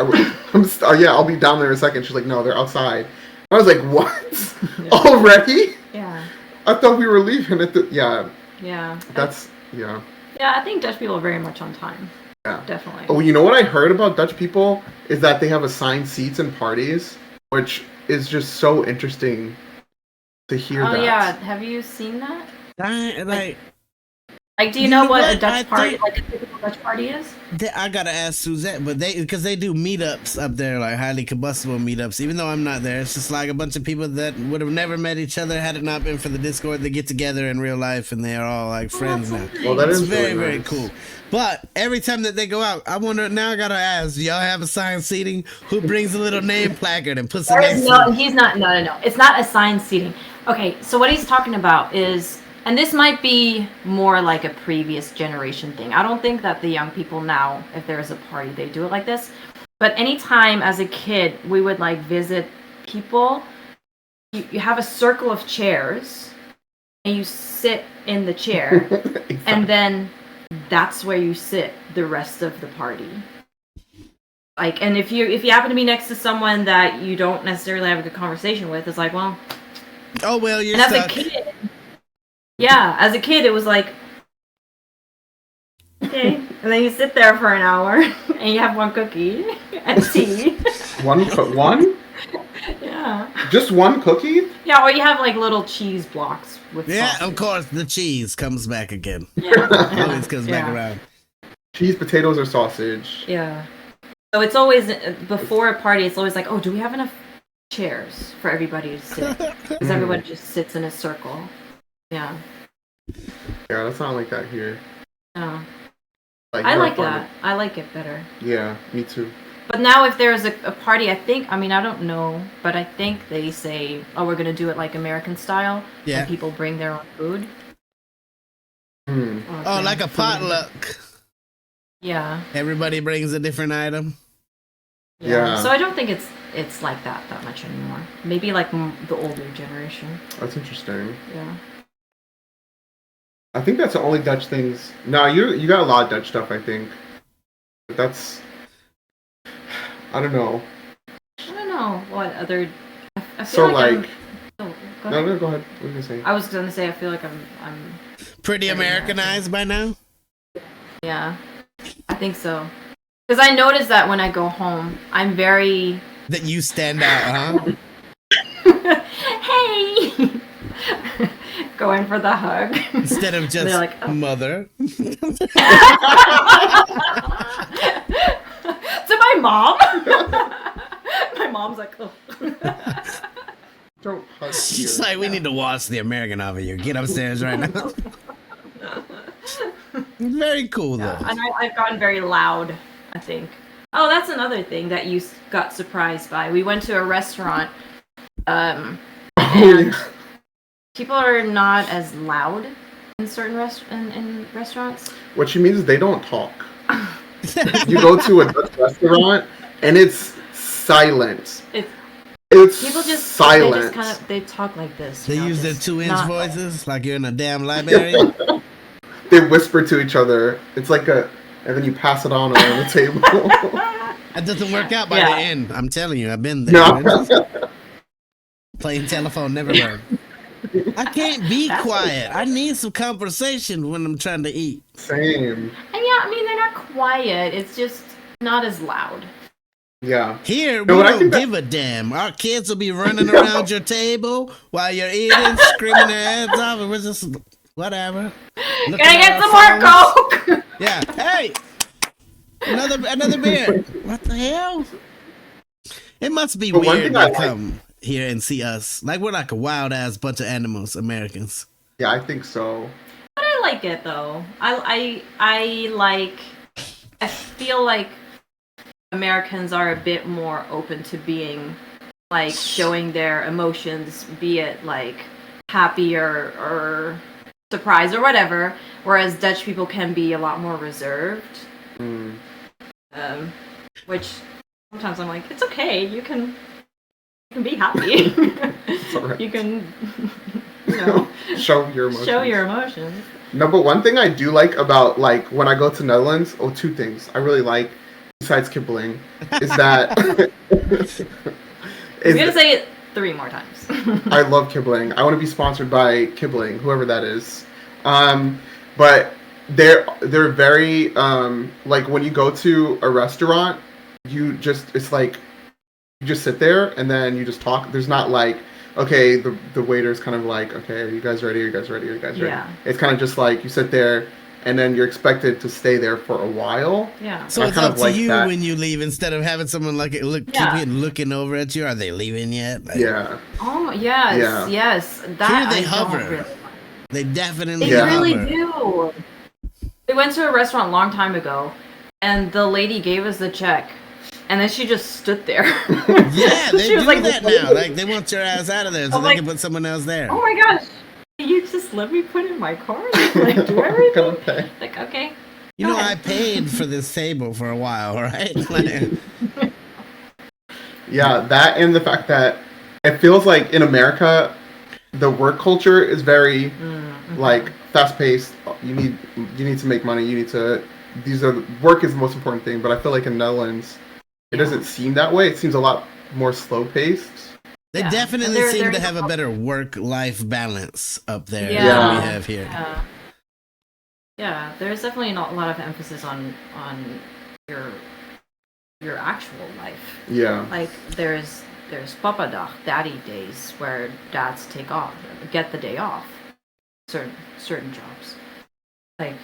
Yeah, I'll be down there in a second. She's like, no, they're outside. I was like, what? Yeah. Already? Yeah. I thought we were leaving at the, yeah. Yeah. Yeah. Yeah, I think Dutch people are very much on time. Yeah. Definitely. Oh, you know what I heard about Dutch people is that they have assigned seats in parties, which is just so interesting to hear that. Oh, yeah. Have you seen that? Like, do you know what a Dutch party, like a typical Dutch party is? I gotta ask Suzette, but because they do meetups up there, like highly combustible meetups. Even though I'm not there, it's just like a bunch of people that would have never met each other had it not been for the Discord. They get together in real life, and they are all like friends now. Well, that is very, really very nice. cool. But every time that they go out, I wonder. Now I gotta ask: do y'all have assigned seating? Who brings a little name placard and puts it next? No, he's not. No. It's not assigned seating. Okay, so what he's talking about is. And this might be more like a previous generation thing. I don't think that the young people now, if there's a party, they do it like this. But anytime as a kid, we would like visit people, you have a circle of chairs and you sit in the chair Exactly. and then that's where you sit the rest of the party. Like, and if you happen to be next to someone that you don't necessarily have a good conversation with, it's like, well, Oh well, you're and stuck. as a kid, yeah, as a kid, it was like, okay. And then you sit there for an hour and you have one cookie and tea. One? Yeah. Just one cookie? Yeah, or you have like little cheese blocks with Yeah, sausage. of course, the cheese comes back again. Yeah. Always comes back Yeah. around. Cheese, potatoes, or sausage? Yeah. So it's always, before a party, it's always like, oh, do we have enough chairs for everybody to sit? Because everyone just sits in a circle. Yeah. Yeah, that's not like that here. No. Like, I your like apartment- that. I like it better. Yeah, me too. But now if there's a party, I don't know, but I think they say, oh, we're going to do it like American style. Yeah. And people bring their own food. Oh, like a potluck. Yeah. Everybody brings a different item. Yeah. So I don't think it's like that much anymore. Maybe like the older generation. That's interesting. Yeah. I think that's the only Dutch things. No, you got a lot of Dutch stuff, I think. But that's... I don't know. I don't know what other. I feel So, like. like... Oh, go No, ahead. go ahead. What were you going to say? I was gonna say I feel like I'm. Pretty Americanized by now. Yeah, I think so. Because I notice that when I go home, I'm very. That you stand out, huh? Hey. Going for the hug. Instead of just They're like, oh. mother. To my mom. My mom's like, oh. Don't hug She's here. like, we need to wash the American off of you. Get upstairs right now. Very cool, though. Yeah, and I've gotten very loud, I think. Oh, that's another thing that you got surprised by. We went to a restaurant, and people are not as loud in certain in restaurants. What she means is they don't talk. You go to a Dutch restaurant and it's silent. It's People just silent. they talk like this. They use their just 2-inch not- voices like you're in a damn library. They whisper to each other. It's like and then you pass it on around the table. That doesn't work out by Yeah. the end. I'm telling you, I've been there. No. Playing telephone never worked. I can't be quiet. I need some conversation when I'm trying to eat. Same. And yeah, I mean they're not quiet. It's just not as loud. Yeah. Here, No, we but I don't think that- give a damn. Our kids will be running around your table while you're eating, screaming their heads off, and we're just whatever. Can I get some more Coke? Yeah. Hey, another beer. What the hell? It must be But one weird thing to I like- come here and see us. Like we're like a wild ass bunch of animals, Americans. Yeah, I think so. But I like it though. I feel like Americans are a bit more open to being like showing their emotions, be it like happy or surprised or whatever, whereas Dutch people can be a lot more reserved. Mm. Which sometimes I'm like, it's okay, you can be happy. alright. You can Show your emotions. show your emotions. No, but one thing I do like about like when I go to Netherlands, two things I really like besides kibbeling is that I'm gonna say it 3 more times. I love kibbeling. I want to be sponsored by kibbeling, whoever that is. But they're very like when you go to a restaurant, it's like you just sit there and then you just talk. There's not like, okay, the waiter's kind of like, okay, are you guys ready? Are you guys ready? Are you guys ready? Yeah. It's kind of just like you sit there and then you're expected to stay there for a while. Yeah. So it's up to you when you leave instead of having someone keep looking over at you. Are they leaving yet? Yeah. Oh yes, yes. That Here they hover. They definitely really do. We went to a restaurant a long time ago, and the lady gave us the check, and then she just stood there. Yeah, they do that now. Like, they want your ass out of there so they can put someone else there. Oh my gosh. You just let me put in my card? Like, do everything? Like, okay. You know, I paid for this table for a while, right? Yeah, that and the fact that it feels like in America, the work culture is very like fast-paced. You need to make money. You need to. Work is the most important thing. But I feel like in Netherlands, it doesn't seem that way. It seems a lot more slow-paced. They definitely seem to have a better work-life balance up there than we have here. Yeah, there's definitely not a lot of emphasis on your actual life. Yeah. Like there's Papa Dag, Daddy days, where dads get the day off. Certain jobs. Like,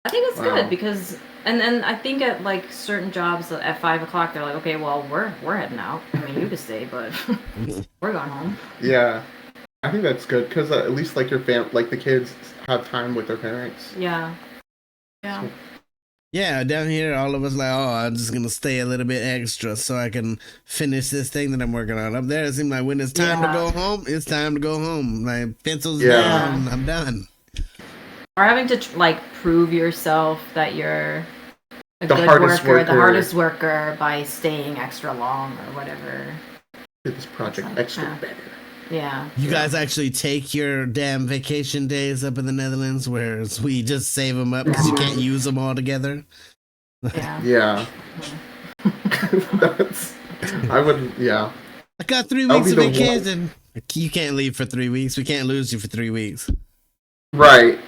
I think it's good because, and then I think at like certain jobs at 5 o'clock they're like, okay, well we're heading out. I mean, you can stay, but we're going home. Yeah, I think that's good because at least like like the kids have time with their parents. Yeah. Yeah, down here, all of us like, I'm just gonna stay a little bit extra so I can finish this thing that I'm working on. Up there, it seems like when it's time to go home, it's time to go home. Like, pencils down, I'm done. Or having to like prove yourself that you're the hardest worker by staying extra long or whatever. Get this project extra better. Yeah. You guys actually take your damn vacation days up in the Netherlands, whereas we just save them up because you can't use them all together. Yeah. I got 3 weeks of vacation. You can't leave for 3 weeks. We can't lose you for 3 weeks. Right.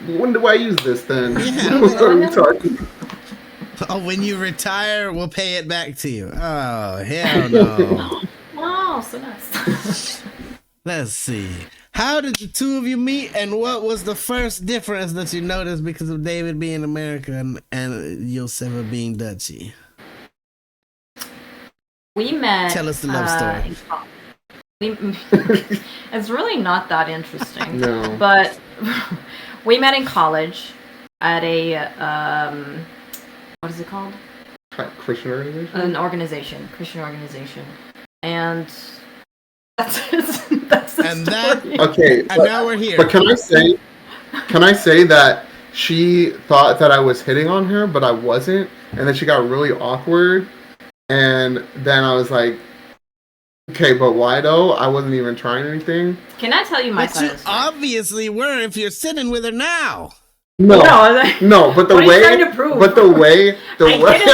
When do I use this then? Yeah. What are we talking? Oh, when you retire, we'll pay it back to you. Oh, hell no. Oh, so nice. Let's see. How did the two of you meet, and what was the first difference that you noticed because of David being American and Joseffa being Dutchy? We met. Tell us the love story. It's really not that interesting. No. But we met in college at a what is it called? Christian organization. Christian organization, and that's it. That's the story. Okay. And now we're here. But can I say that she thought that I was hitting on her, but I wasn't, and then she got really awkward, and then I was like, okay, but why though? I wasn't even trying anything. Can I tell you my side of the story? Obviously were if you're sitting with her now. No, but the way, I didn't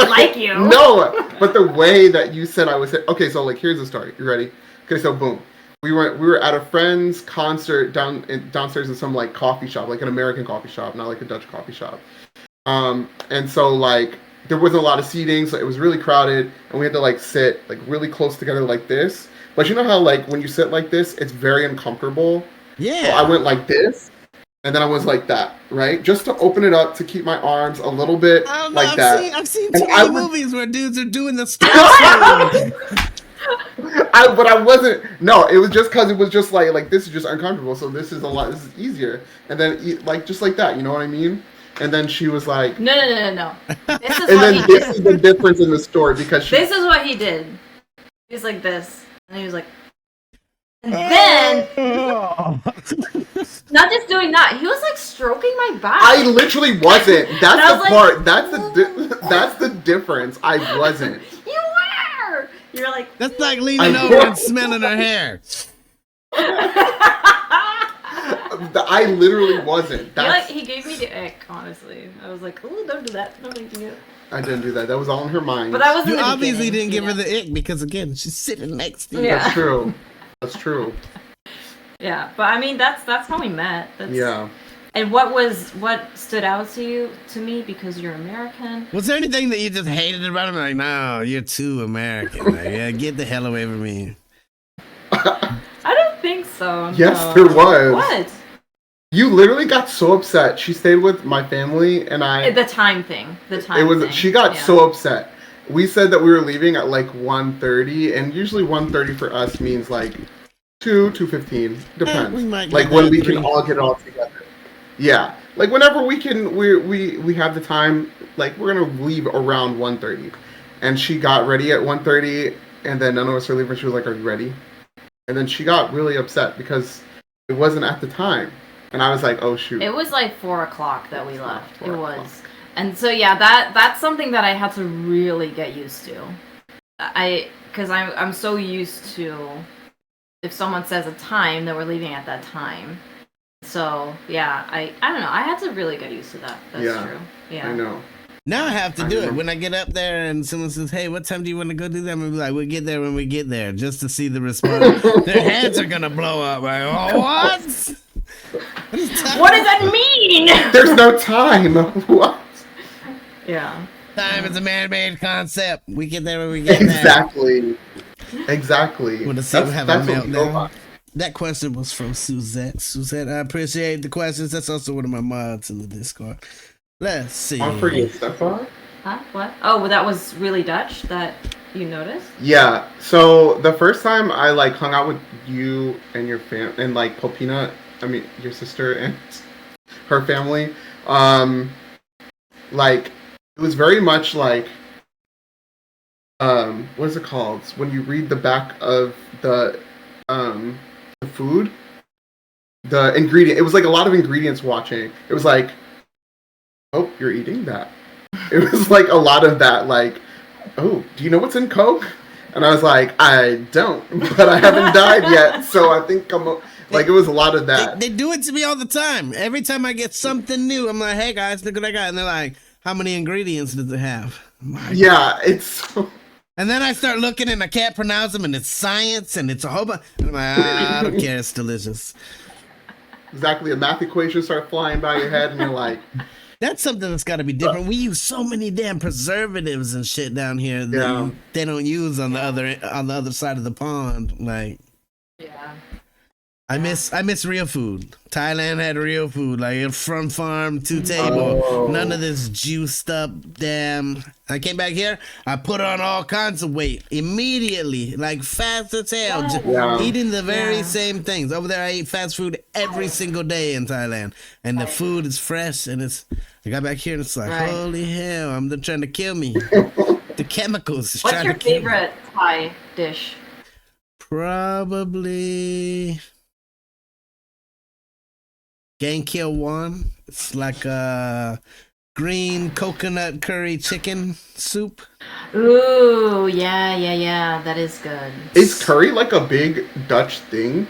like you. No, but the way that you said I was, okay, so like here's the story. You ready? Okay, so boom, we were at a friend's concert downstairs in some like coffee shop, like an American coffee shop, not like a Dutch coffee shop. And so like there wasn't a lot of seating, so it was really crowded, and we had to like sit like really close together like this. But you know how like when you sit like this, it's very uncomfortable. Yeah. So I went like this. And then I was like that, right? Just to open it up, to keep my arms a little bit like that. I've seen too many movies where dudes are doing the stretch. But I wasn't. No, it was just because it was just like this is just uncomfortable. So this is a lot. This is easier. And then like just like that, you know what I mean? And then she was like, No. This is this is the difference in the story because this is what he did. He's like this, and he was like. And then, not just doing that, he was like stroking my back. I literally wasn't. That's the part. That's the difference. I wasn't. You were. You're like. That's like leaning over and smelling her hair. I literally wasn't. He gave me the ick. Honestly, I was like, "Oh, don't do that. Don't make me." I didn't do that. That was all in her mind. But I was. You obviously didn't give her the ick because again, she's sitting next to you. Yeah. That's true. That's true. Yeah, but I mean that's how we met. Yeah. And what stood out to me because you're American? Was there anything that you just hated about him? Like, no, you're too American. Like, yeah, get the hell away from me. I don't think so. Yes, no. there was. What? You literally got so upset. She stayed with my family and I. The time thing. She got so upset. We said that we were leaving at like 1:30, and usually 1:30 for us means like 2:15. Depends. Like when we can all get it all together. Yeah. Like whenever we can, we have the time. Like we're gonna leave around 1:30, and she got ready at 1:30, and then none of us were leaving. She was like, "Are you ready?" And then she got really upset because it wasn't at the time. And I was like, oh shoot. It was like 4:00 that we left. It was. And so yeah, that's something that I had to really get used to. Because I'm so used to if someone says a time that we're leaving at that time. So yeah, I don't know. I had to really get used to that. That's true. Yeah. I know. Now I have to do it. When I get up there and someone says, hey, what time do you want to go do that? I'm going to be like, we'll get there when we get there, just to see the response. Their heads are going to blow up. Like, oh, what? What does that mean? There's no time. What? Yeah. Time is a man-made concept. We get there when we get there. Exactly. Want to see have a meltdown? That question was from Suzette. Suzette, I appreciate the questions. That's also one of my mods in the Discord. Let's see. On for Joseffa? Huh? What? Oh, well, that was really Dutch that you noticed? Yeah. So the first time I like hung out with you and your and like Popina, I mean your sister and her family, like it was very much like what is it called? When you read the back of the food, the ingredient. It was like a lot of ingredients watching. It was like, oh, you're eating that. It was like a lot of that, like, oh, do you know what's in Coke? And I was like, I don't, but I haven't died yet, so I think like, it was a lot of that. They do it to me all the time. Every time I get something new, I'm like, hey guys, look what I got. And they're like, how many ingredients does it have? Yeah, it's so... And then I start looking and I can't pronounce them, and it's science and it's a whole bunch. I'm like, I don't care, it's delicious. Exactly, a math equation start flying by your head and you're like... That's something that's got to be different. We use so many damn preservatives and shit down here that they don't use on the other side of the pond. Like, yeah, I miss real food. Thailand had real food, like from farm to table. Oh. None of this juiced up damn. I came back here, I put on all kinds of weight immediately, like fast as hell, eating the very same things. Over there, I eat fast food every single day in Thailand, and the food is fresh, and it's. I got back here and it's like, holy hell, they're trying to kill me. The chemicals. What's your favorite Thai dish? Probably Gang Kill One. It's like a green coconut curry chicken soup. Ooh, yeah. That is good. Is curry like a big Dutch thing?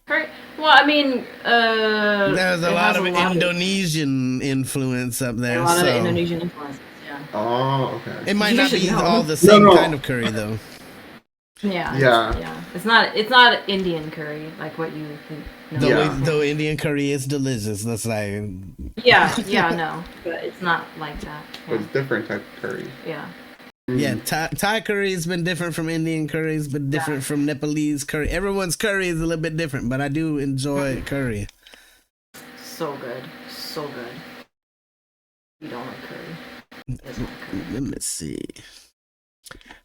Curry. Well, I mean, there's a lot of Indonesian influence up there. A lot of Indonesian influences, yeah. Oh, okay. It might not be all the same kind of curry, though. Yeah. It's not Indian curry like what you know. Though Indian curry is delicious. That's like. No, but it's not like that. Yeah. It's different type of curry. Yeah. Yeah, Thai curry has been different from Indian curry. It's been different from Nepalese curry. Everyone's curry is a little bit different, but I do enjoy curry. So good. You don't like curry. Let me see.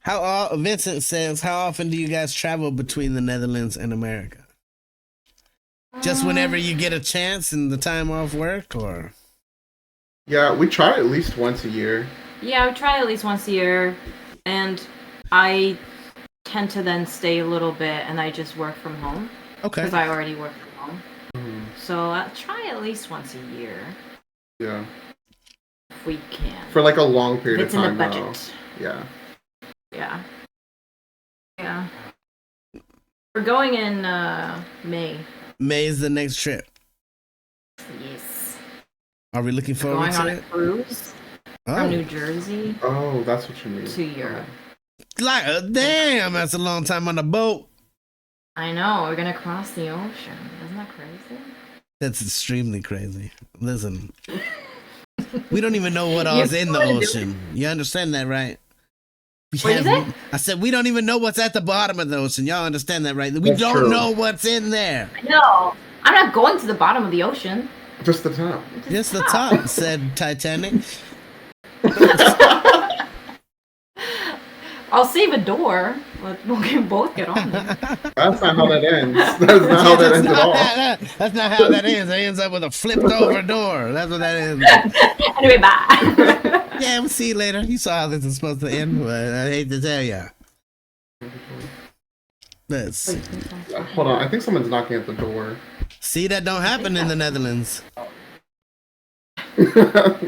Vincent says, how often do you guys travel between the Netherlands and America? Just whenever you get a chance and the time off work, or? Yeah, we try at least once a year. Yeah, we try at least once a year, and I tend to then stay a little bit, and I just work from home. Okay. Because I already work from home. Mm-hmm. So I try at least once a year. Yeah. If we can. For like a long period of time. It's in the budget. Yeah. Yeah. We're going in May. May is the next trip. Yes. Are we looking forward to it? Going on a cruise. From New Jersey. Oh, that's what you mean. To Europe. Like, damn, that's a long time on the boat. I know. We're gonna cross the ocean. Isn't that crazy? That's extremely crazy. Listen, we don't even know what all's in the ocean. You understand that, right? I said we don't even know what's at the bottom of the ocean. Y'all understand that, right? We don't know what's in there. I know. I'm not going to the bottom of the ocean. Just the top. Just the top, said Titanic. I'll save a door. We'll both get on there. That's not how that ends. That's not how that ends at all. That's not how that ends. It ends up with a flipped over door. That's what that ends. Anyway, bye. Yeah, we'll see you later. You saw how this is supposed to end, but I hate to tell ya. Let's see. Hold on, I think someone's knocking at the door. See, that don't happen in the Netherlands.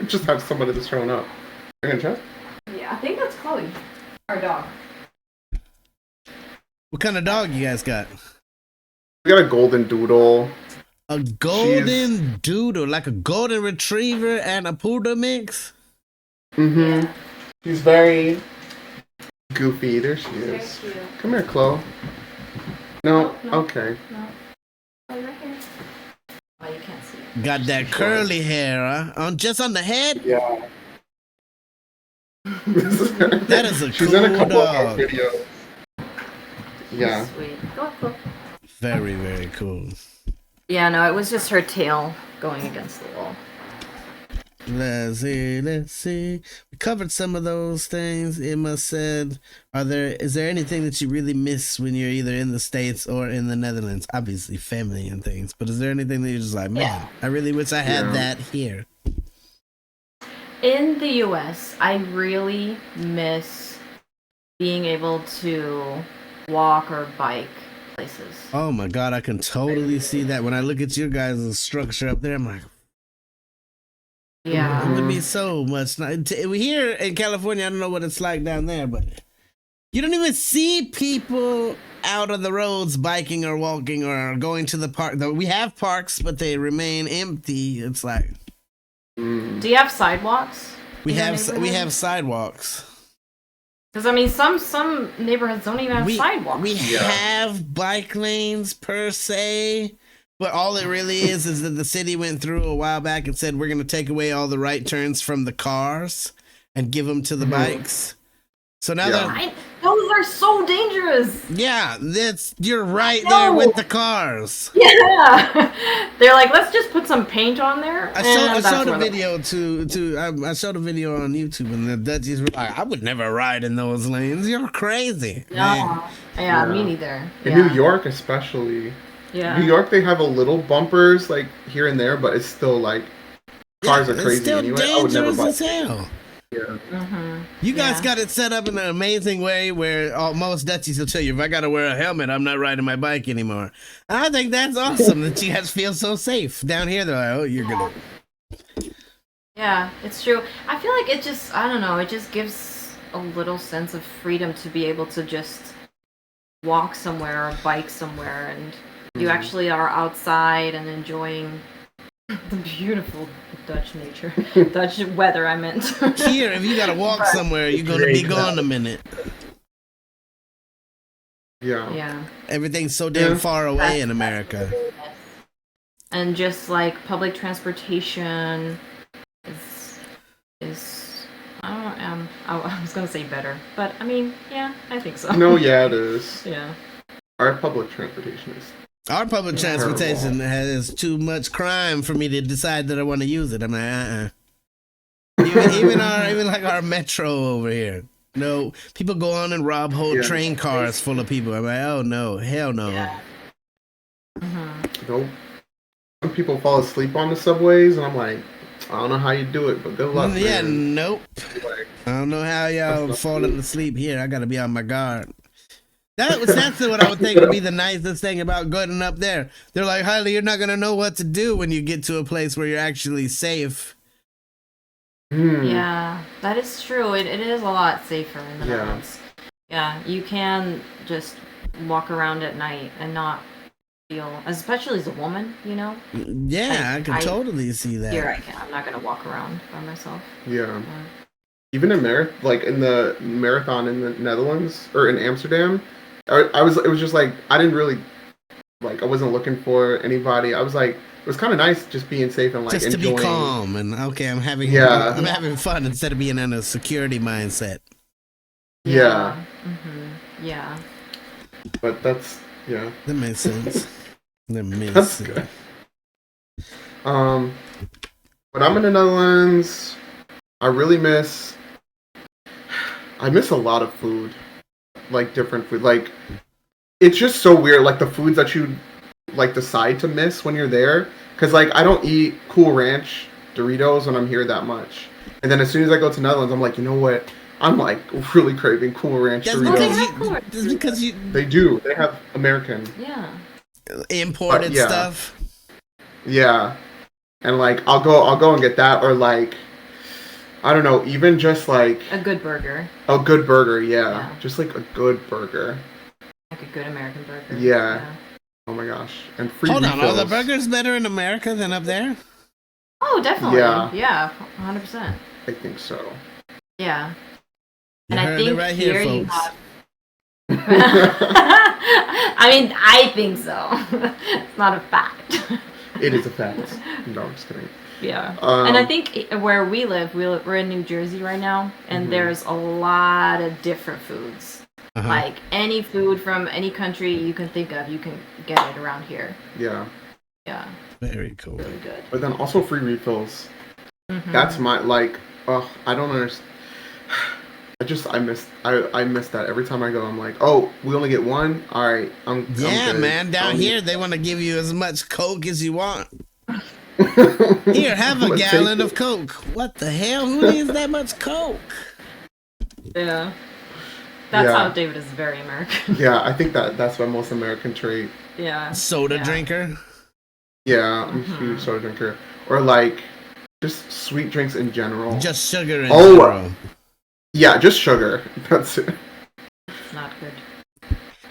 Just have somebody that's showing up. You're gonna check? Yeah, I think that's Chloe. Our dog. What kind of dog you guys got? We got a golden doodle. A golden doodle, like a golden retriever and a poodle mix? Mm-hmm. She's very goofy. There she is. Come here, Chloe. No? Okay. No. Oh, you're right here. Oh, you can't see it. Got that curly hair, huh? Just on the head? Yeah. That is a She's cool in a couple dog. of our videos. Yeah. Sweet. Go, go. Very, very cool. Yeah, no, it was just her tail going against the wall. Let's see. We covered some of those things. Emma said, is there anything that you really miss when you're either in the States or in the Netherlands? Obviously family and things, but is there anything that you're just like, man, I really wish I had that here? In the US, I really miss being able to walk or bike places. Oh my God, I can totally see that. When I look at your guys' structure up there, I'm like, yeah. it would be so much nice. Here in California, I don't know what it's like down there, but you don't even see people out on the roads biking or walking or going to the park. We have parks, but they remain empty. It's like, do you have sidewalks? We have sidewalks. Because I mean, some neighborhoods don't even have sidewalks. We have bike lanes per se, but all it really is that the city went through a while back and said we're going to take away all the right turns from the cars and give them to the bikes. So now those are so dangerous. Yeah, you're right there with the cars. Yeah, they're like, let's just put some paint on there. I showed a video I showed a video on YouTube, and the Dutchies were like, I would never ride in those lanes. You're crazy. No. Yeah, me neither. In New York, especially. Yeah. New York, they have a little bumpers like here and there, but it's still like cars are crazy it's still anyway. I would never dangerous bike. as hell. Yeah. You guys got it set up in an amazing way where most Dutchies will tell you, if I got to wear a helmet, I'm not riding my bike anymore. And I think that's awesome that you guys feel so safe. Down here, they're like, oh, you're going to... Yeah, it's true. I feel like it just, I don't know, it just gives a little sense of freedom to be able to just walk somewhere or bike somewhere, and you actually are outside and enjoying the beautiful Dutch nature. Dutch weather, I meant. Here, if you gotta walk somewhere, you're gonna be gone a minute. Yeah. Everything's so damn far away in America. And just like public transportation is I was gonna say better, but I mean, yeah, I think so. No, yeah, it is. Yeah. Our public transportation is. Our public transportation has too much crime for me to decide that I want to use it. I'm like, Even our metro over here. No, people go on and rob whole train cars full of people. I'm like, oh no, hell no. Yeah. Nope. Some people fall asleep on the subways, and I'm like, I don't know how you do it, but good luck. Yeah, man. nope. I don't know how y'all falling asleep here. I gotta be on my guard. That's what I would think would be the nicest thing about going up there. They're like, Harley, you're not gonna know what to do when you get to a place where you're actually safe. Yeah, that is true. It is a lot safer in the Netherlands. Yeah, you can just walk around at night and not feel, especially as a woman, you know? Yeah, I can totally see that. Here I'm not gonna walk around by myself. Yeah. Even in the marathon in the Netherlands or in Amsterdam, it was just like I didn't really I wasn't looking for anybody. I was like, it was kind of nice just being safe and just enjoying. To be calm and okay, I'm having fun instead of being in a security mindset. Yeah. Yeah. But that's that makes sense. That's good. When I'm in the Netherlands, I really miss a lot of food, like different food. Like it's just so weird, like the foods that you like decide to miss when you're there. Cause like I don't eat Cool Ranch Doritos when I'm here that much, and then as soon as I go to Netherlands, I'm like, you know what? I'm like really craving Cool Ranch Doritos. That's because you. They do. They have American. Yeah. Imported stuff. Yeah, and like I'll go and get that, or like I don't know, even just like a good burger. A good burger, yeah. Just like a good burger. Like a good American burger. Yeah. Oh my gosh. And free Hold refills. on, are the burgers better in America than up there? Oh, definitely. Yeah, 100%. I think so. Yeah. And I think right here, you folks. have. I mean, I think so. It's not a fact. It is a fact. No, I'm just kidding. Yeah. And I think where we're in New Jersey right now, and there's a lot of different foods. Uh-huh. Like any food from any country you can think of, you can get it around here. Yeah. Yeah. Very cool. Really good. But then also free refills. That's my like. I don't understand. I miss that every time I go. I'm like, oh, we only get one. All right, I'm good. Man. Down here, they want to give you as much Coke as you want. Here, have a gallon of Coke. What the hell? Who needs that much Coke? Yeah. That's how David is very American. Yeah, I think that's my most American trait. Yeah. Soda drinker? Yeah, I'm a huge soda drinker. Or like, just sweet drinks in general. Just sugar in general. Yeah, just sugar. That's it. It's not good.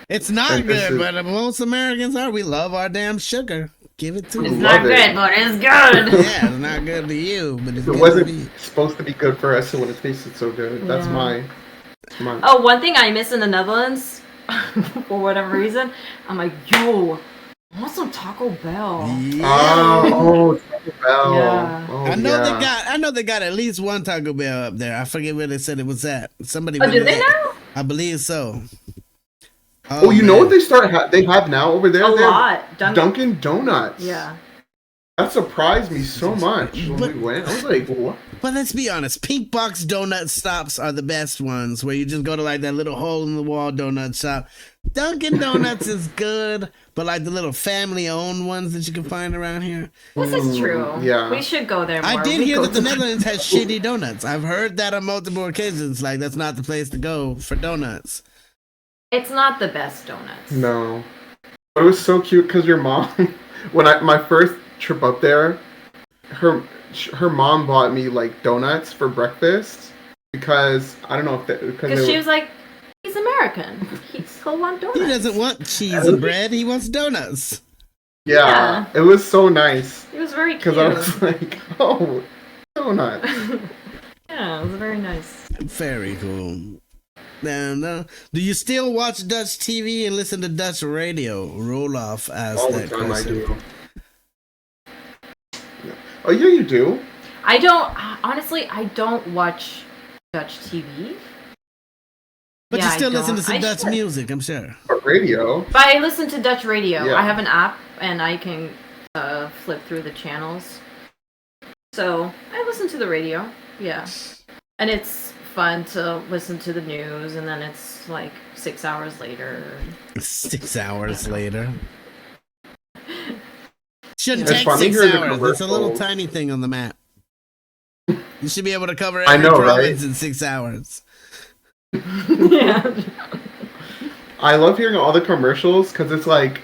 It's not good, but most Americans are. We love our damn sugar. Give it to us. It's not good, but it's good. Yeah, it's not good to you, but it's good. It wasn't supposed to be good for us, so when it tasted so good. That's my. Oh, one thing I miss in the Netherlands, for whatever reason, I'm like, yo, I want some Taco Bell. Yeah. Oh, Taco Bell. Yeah. Oh, I know they got at least one Taco Bell up there. I forget where they said it was at. Somebody. Oh, did they now? I believe so. Oh, you know what they have now over there? A lot. Dunkin' Donuts. Yeah. That surprised me so much when we went. I was like, what? But let's be honest, pink box donut stops are the best ones, where you just go to like that little hole in the wall donut shop. Dunkin' Donuts is good, but like the little family owned ones that you can find around here. This is true. Yeah. We should go there more. I did hear that the Netherlands has shitty donuts. I've heard that on multiple occasions. Like, that's not the place to go for donuts. It's not the best donuts. No. But it was so cute because your mom, my first trip up there, her mom bought me like donuts for breakfast because I don't know if because she was like, he's American, he'll want donuts. He doesn't want cheese and bread, he wants donuts. Yeah, it was so nice. It was very cute because I was like, oh, donuts. Yeah, it was very nice. Very cool. No. Do you still watch Dutch TV and listen to Dutch radio? Roloff asked all that the time question. I do. Oh yeah, you do. I don't. Honestly, I don't watch Dutch TV. But you still listen to some Dutch music, I'm sure. But radio. But I listen to Dutch radio. Yeah. I have an app, and I can flip through the channels. So I listen to the radio. Yeah, and it's fun to listen to the news, and then it's like 6 hours later. 6 hours later. Shouldn't It's take funny 6 hearing the hours. It's a little commercials. tiny thing on the map. You should be able to cover every I know, province right? in 6 hours. Yeah. I love hearing all the commercials because it's like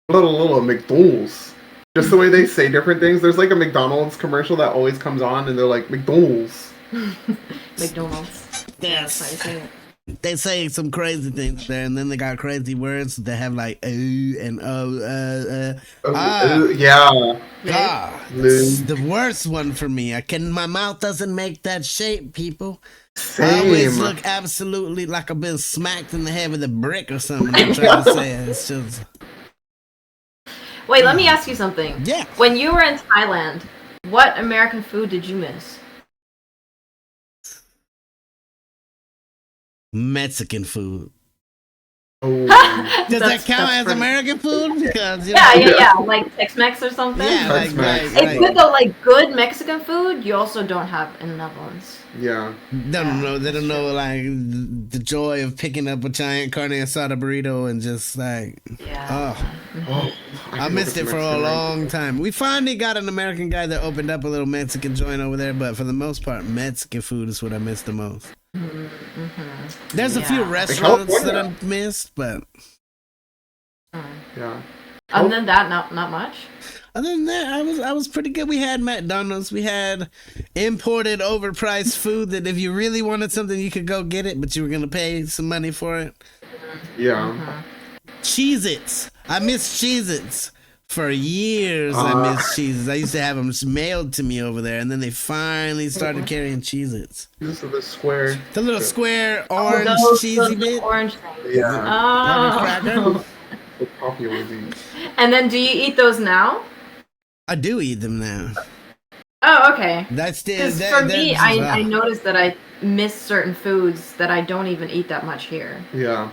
little McDonald's. Just the way they say different things. There's like a McDonald's commercial that always comes on, and they're like McDonald's. McDonald's. Yes. That's how you say it. They say some crazy things there, and then they got crazy words that have like and Yeah. That's the worst one for me. My mouth doesn't make that shape, people. Same. I always look absolutely like I've been smacked in the head with a brick or something. I'm trying to say it's just. Wait, let me ask you something. Yeah. When you were in Thailand, what American food did you miss? Mexican food. Oh. Does that count as American food? Because yeah, like Tex-Mex or something. Yeah, like it's good though. Like good Mexican food, you also don't have in the Netherlands. Yeah. They don't know like the joy of picking up a giant carne asada burrito and just like, I missed it for a long time. We finally got an American guy that opened up a little Mexican joint over there, but for the most part, Mexican food is what I miss the most. There's a few restaurants that I missed, but yeah. Other than that, not much. Other than that, I was pretty good. We had McDonald's. We had imported overpriced food that if you really wanted something, you could go get it, but you were gonna pay some money for it. Yeah. Cheez-Its. I miss Cheez-Its. For years, I missed Cheez-Its. I used to have them mailed to me over there, and then they finally started carrying Cheez-Its. These are the square. The little square orange cheesy bit. Orange thing. Yeah. Oh. So popular these. And then, do you eat those now? I do eat them now. Oh, okay. That's still for me. I noticed that I miss certain foods that I don't even eat that much here. Yeah.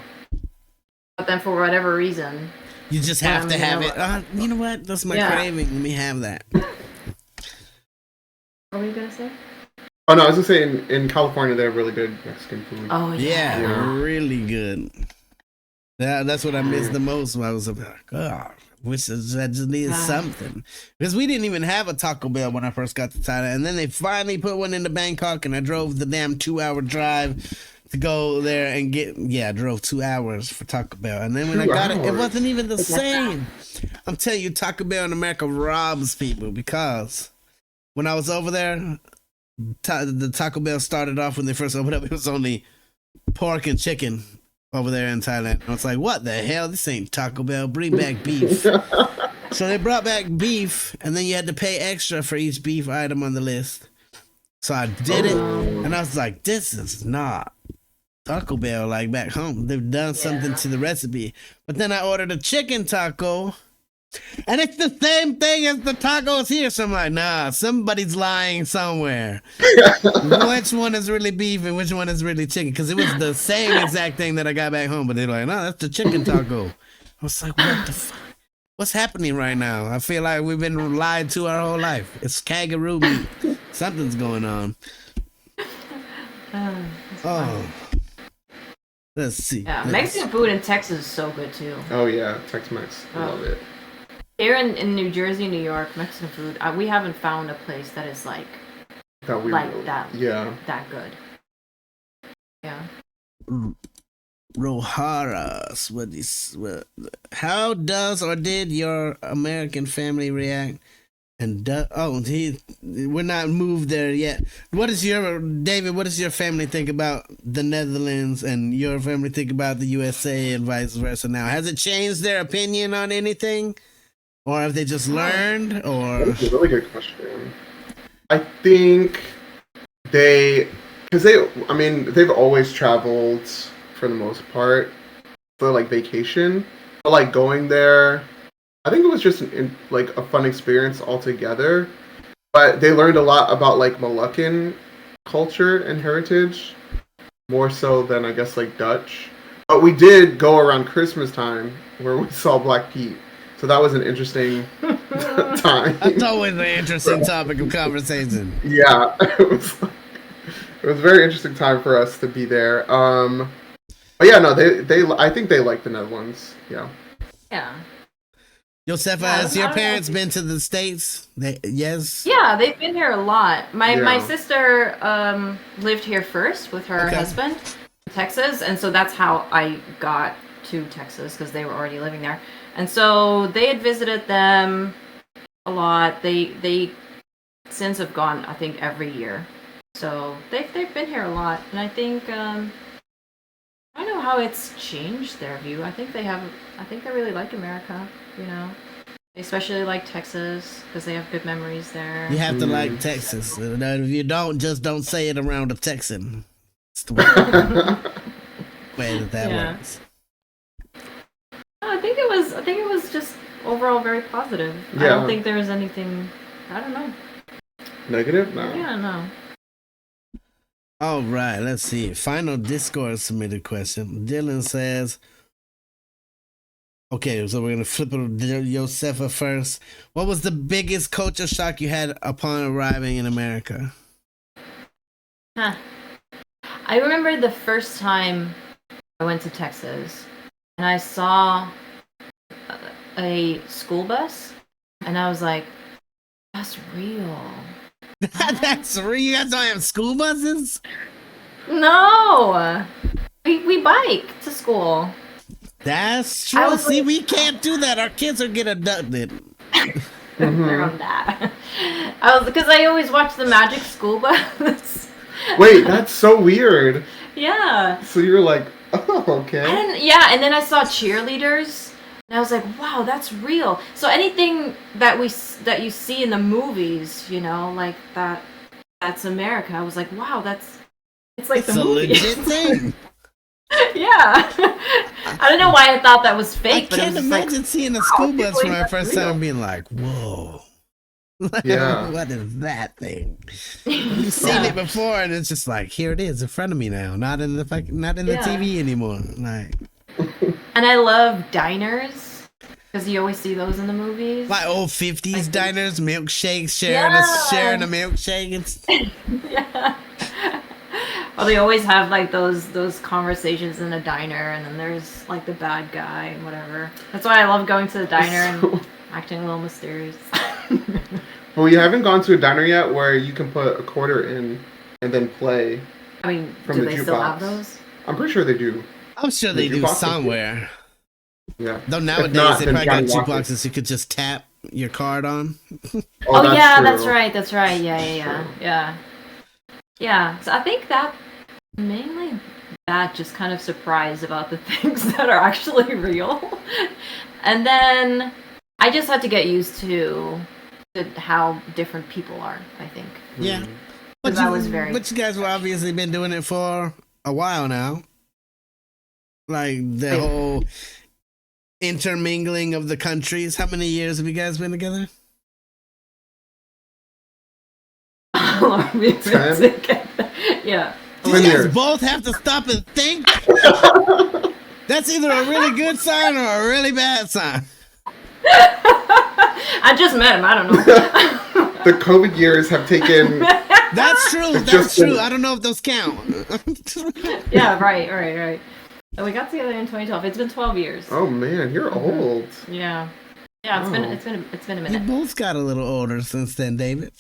But then, for whatever reason. You just have to have it. You know what? That's my craving. Let me have that. What were you going to say? Oh, no, I was going to say in California, they have really good Mexican food. Oh, yeah. Really good. Yeah, that's what I missed the most when I was like, God, wish I just needed something. Because we didn't even have a Taco Bell when I first got to Thailand. And then they finally put one into Bangkok, and I drove the damn 2-hour drive to go there and I drove 2 hours for Taco Bell. And then when I got it wasn't even the same. I'm telling you, Taco Bell in America robs people because when I was over there, the Taco Bell started off when they first opened up, it was only pork and chicken over there in Thailand. I was like, what the hell? This ain't Taco Bell. Bring back beef. So they brought back beef, and then you had to pay extra for each beef item on the list. So I did it, and I was like, this is not Taco Bell like back home. They've done something to the recipe. But then I ordered a chicken taco, and it's the same thing as the tacos here. So I'm like, nah, somebody's lying somewhere. Which one is really beef and which one is really chicken? Because it was the same exact thing that I got back home. But they're like, no, that's the chicken taco. I was like, what the fuck? What's happening right now? I feel like we've been lied to our whole life. It's kangaroo meat. Something's going on. Let's see. Yeah, Mexican food in Texas is so good too. Oh yeah, Tex-Mex. I love it. Here in New Jersey, New York, Mexican food, we haven't found a place that is like that. Yeah. That good. Yeah. Rojaras, how does or did your American family react? And we're not moved there yet. What does your family think about the Netherlands and your family think about the USA and vice versa now? Has it changed their opinion on anything? Or have they just learned? Or that's a really good question. I think they've always traveled for the most part for like vacation, but like going there, I think it was just like a fun experience altogether. But they learned a lot about like Moluccan culture and heritage, more so than I guess like Dutch. But we did go around Christmas time where we saw Black Pete, so that was an interesting time. That's always an interesting topic of conversation. Yeah, it was a very interesting time for us to be there. But yeah, no, I think they like the Netherlands. Yeah. Yeah. Joseffa, has your parents been to the States? Yes? Yeah, they've been here a lot. My sister lived here first with her husband in Texas, and so that's how I got to Texas, because they were already living there. And so they had visited them a lot. They since have gone, I think, every year. So they've been here a lot, and I think I don't know how it's changed their view. I think they really like America. You know, they especially like Texas because they have good memories there. You have to like Texas. If you don't, just don't say it around a Texan. It's the way that works. I think it was just overall very positive. Yeah. I don't think there was anything. I don't know. Negative? No. Yeah, no. All right, let's see. Final Discord submitted question. Dylan says, Okay, so we're gonna flip it to Joseffa first. What was the biggest culture shock you had upon arriving in America? Huh. I remember the first time I went to Texas and I saw a school bus and I was like, that's real. That's real. You guys don't have school buses? No. We bike to school. That's true. See, we can't do that. Our kids will get abducted. They're on that. Because I always watch the Magic School Bus. Wait, that's so weird. Yeah. So you're like, oh, okay. And then I saw cheerleaders, and I was like, wow, that's real. So anything that you see in the movies, like that's America. I was like, wow, it's like it's the movie. It's a legit thing. Yeah. I don't know why I thought that was fake. I can't imagine seeing a school bus for my first time and being like, whoa. Yeah. What is that thing? You've seen it before, and it's just like, here it is in front of me now, not in the TV anymore. Like, and I love diners because you always see those in the movies, like old 50s diners, milkshakes, sharing a milkshake. Yeah. Well, they always have like those conversations in a diner, and then there's like the bad guy and whatever. That's why I love going to the diner and acting a little mysterious. Well, you haven't gone to a diner yet where you can put a quarter in and then play. I mean, from do the they jukebox. still have those? I'm pretty sure they do. I'm sure they do somewhere. Yeah. Though nowadays they probably got jukeboxes you could just tap your card on. Oh yeah, that's right. Yeah. Yeah. So I think that mainly that just kind of surprised about the things that are actually real. And then I just had to get used to how different people are, I think. Yeah. But you guys have obviously been doing it for a while now. Like the whole intermingling of the countries. How many years have you guys been together? 10? Yeah. You guys both have to stop and think? That's either a really good sign or a really bad sign. I just met him. I don't know. The COVID years have taken... That's true. I don't know if those count. Yeah, right. So we got together in 2012. It's been 12 years. Oh man, you're old. Yeah. Yeah, it's been a minute. You both got a little older since then, David.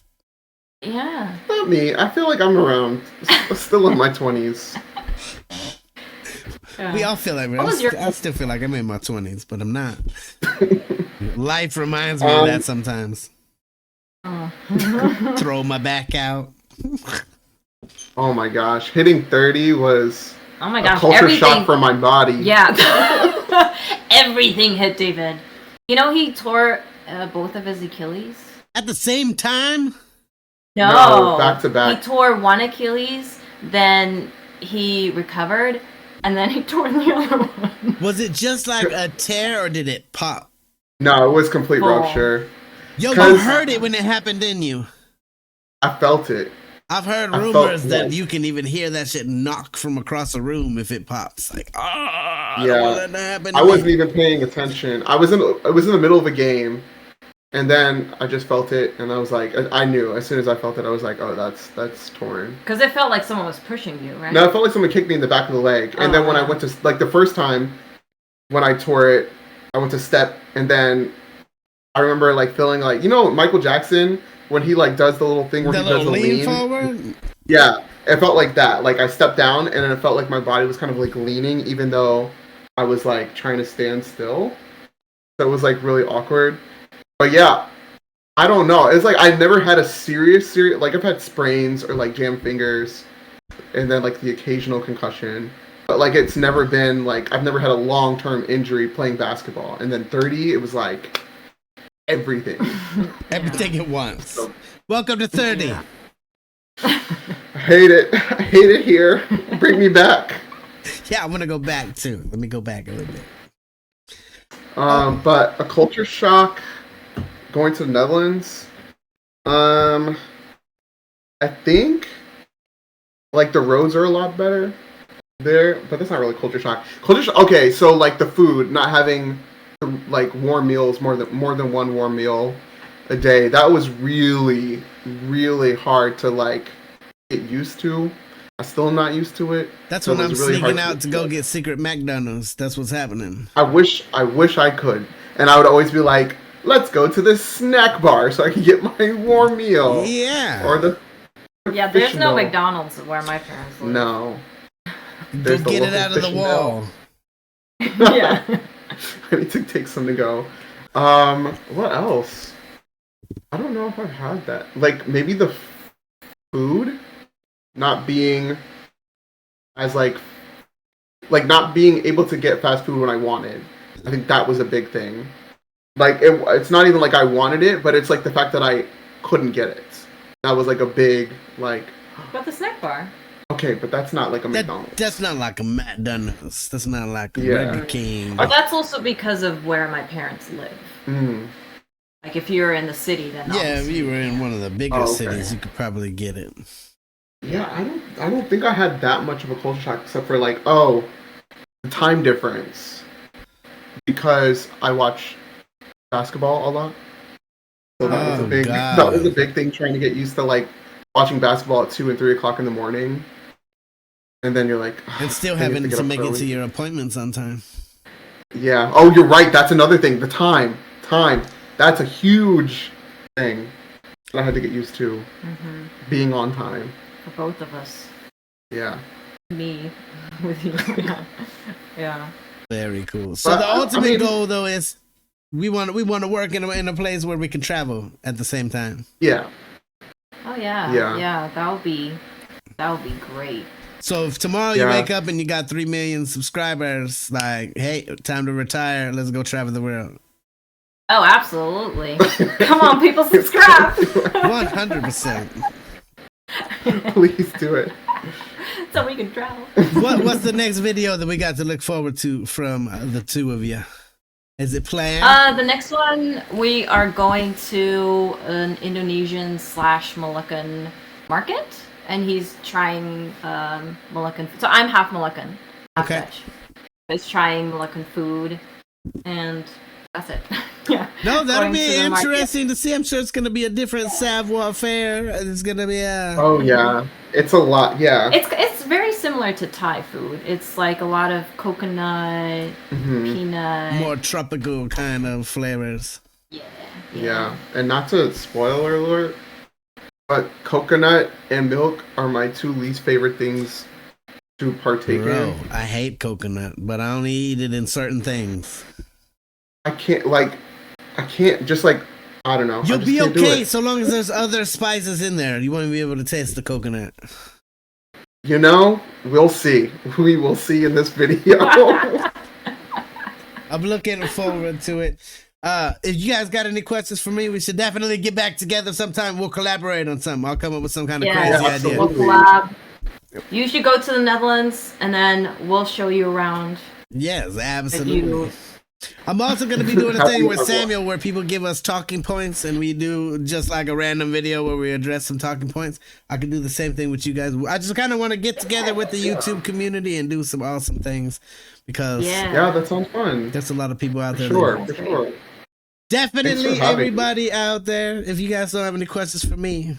Yeah. Not me. I feel like I'm around, still in my 20s. We all feel like I still feel like I'm in my 20s, but I'm not. Life reminds me of that sometimes. Throw my back out. Oh my gosh, hitting 30 was a culture shock for my body. Yeah. Everything hit David. He tore both of his Achilles. At the same time? No, back to back. He tore one Achilles, then he recovered, and then he tore the other one. Was it just like a tear, or did it pop? No, it was complete rupture. Yo, you heard it when it happened, didn't you? I felt it. I've heard rumors that you can even hear that shit knock from across a room if it pops. Like, I don't want that to happen. I wasn't even paying attention. I was in the middle of a game, and then I just felt it, and I was like, I knew as soon as I felt it, I was like, oh, that's torn. Because it felt like someone was pushing you, right? No, it felt like someone kicked me in the back of the leg, and then when I went to the first time when I tore it, I went to step, and then I remember feeling like Michael Jackson. When he does the little thing where he does the lean forward? Yeah, it felt like that. Like I stepped down and then it felt like my body was kind of leaning even though I was trying to stand still. So it was really awkward. But yeah, I don't know. It's I never had a serious I've had sprains or jammed fingers and then the occasional concussion. But it's never been I've never had a long-term injury playing basketball. And then 30, it was everything. Everything at once. Welcome to 30. Yeah. I hate it here. Bring me back. Yeah, I'm gonna go back too. Let me go back a little bit. But a culture shock going to the Netherlands. I think the roads are a lot better there, but that's not really culture shock. Okay, so the food, not having like warm meals, more than one warm meal a day. That was really, really hard to like get used to. I still am not used to it. That's so when it I'm was really sneaking hard out to go get secret McDonald's. That's what's happening. I wish I could. And I would always be like, let's go to this snack bar so I can get my warm meal. Yeah. Or the Yeah, there's no McDonald's where my parents live. No. Go get it out of the wall. Yeah. I need to take some to go. What else? I don't know if I've had that. Like, maybe the food not being as like not being able to get fast food when I wanted. I think that was a big thing. Like, it's not even like I wanted it, but it's like the fact that I couldn't get it. That was like a big, like... But the snack bar. Okay, but that's not like a McDonald's. That's not like a McDonald's. That's not like a Burger King. But that's also because of where my parents live. Mm. Like, if you're in the city, then yeah, if you were in one of the bigger cities, you could probably get it. Yeah, I don't think I had that much of a culture shock, except for like, the time difference. Because I watch basketball a lot. So that was a big thing, trying to get used to like watching basketball at 2 and 3 o'clock in the morning. And then you're like, and still having to make it to your appointments on time. Yeah. Oh, you're right. That's another thing. The time. That's a huge thing that I had to get used to. Mm-hmm. Being on time. For both of us. Yeah. Me with you. Yeah. Very cool. So the ultimate goal, though, is we want to work in a place where we can travel at the same time. Yeah. Oh yeah. Yeah. That would be great. So if tomorrow you wake up and you got 3 million subscribers, like, hey, time to retire. Let's go travel the world. Oh, absolutely. Come on, people, subscribe. 100%. Please do it. So we can travel. What's the next video that we got to look forward to from the two of you? Is it planned? The next one, we are going to an Indonesian / Moluccan market, and he's trying Moluccan food. So I'm half Moluccan, half Dutch. He's trying Moluccan food, and that's it. Yeah. No, that'll be interesting to see. I'm sure it's going to be a different savoir-faire. It's going to be a... Oh, yeah. It's a lot, yeah. It's very similar to Thai food. It's like a lot of coconut, peanut. More tropical kind of flavors. Yeah. And not to spoiler alert, but coconut and milk are my 2 least favorite things to partake in. I hate coconut, but I only eat it in certain things. I can't just like, I don't know. You'll be okay so long as there's other spices in there. You won't be able to taste the coconut. You know, we'll see. We will see in this video. I'm looking forward to it. If you guys got any questions for me, we should definitely get back together sometime. We'll collaborate on something. I'll come up with some kind of crazy idea. We'll collab. You should go to the Netherlands, and then we'll show you around. Yes, absolutely. I'm also going to be doing a thing with Samuel where people give us talking points and we do just like a random video where we address some talking points. I can do the same thing with you guys. I just kind of want to get together with the YouTube community and do some awesome things because that sounds fun. There's a lot of people out there. For sure. Definitely everybody out there. If you guys don't have any questions for me,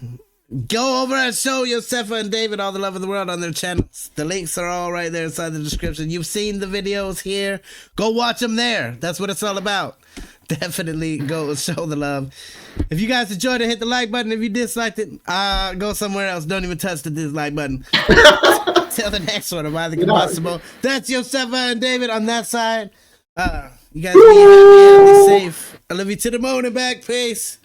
go over and show Joseffa and David all the love of the world on their channels. The links are all right there inside the description. You've seen the videos here. Go watch them there. That's what it's all about. Definitely go show the love. If you guys enjoyed it, hit the like button. If you disliked it, go somewhere else. Don't even touch the dislike button. Till the next one. I'm either Combustible. That's Joseffa and David on that side. You guys be happy and be safe. I love you to the moon and back. Peace.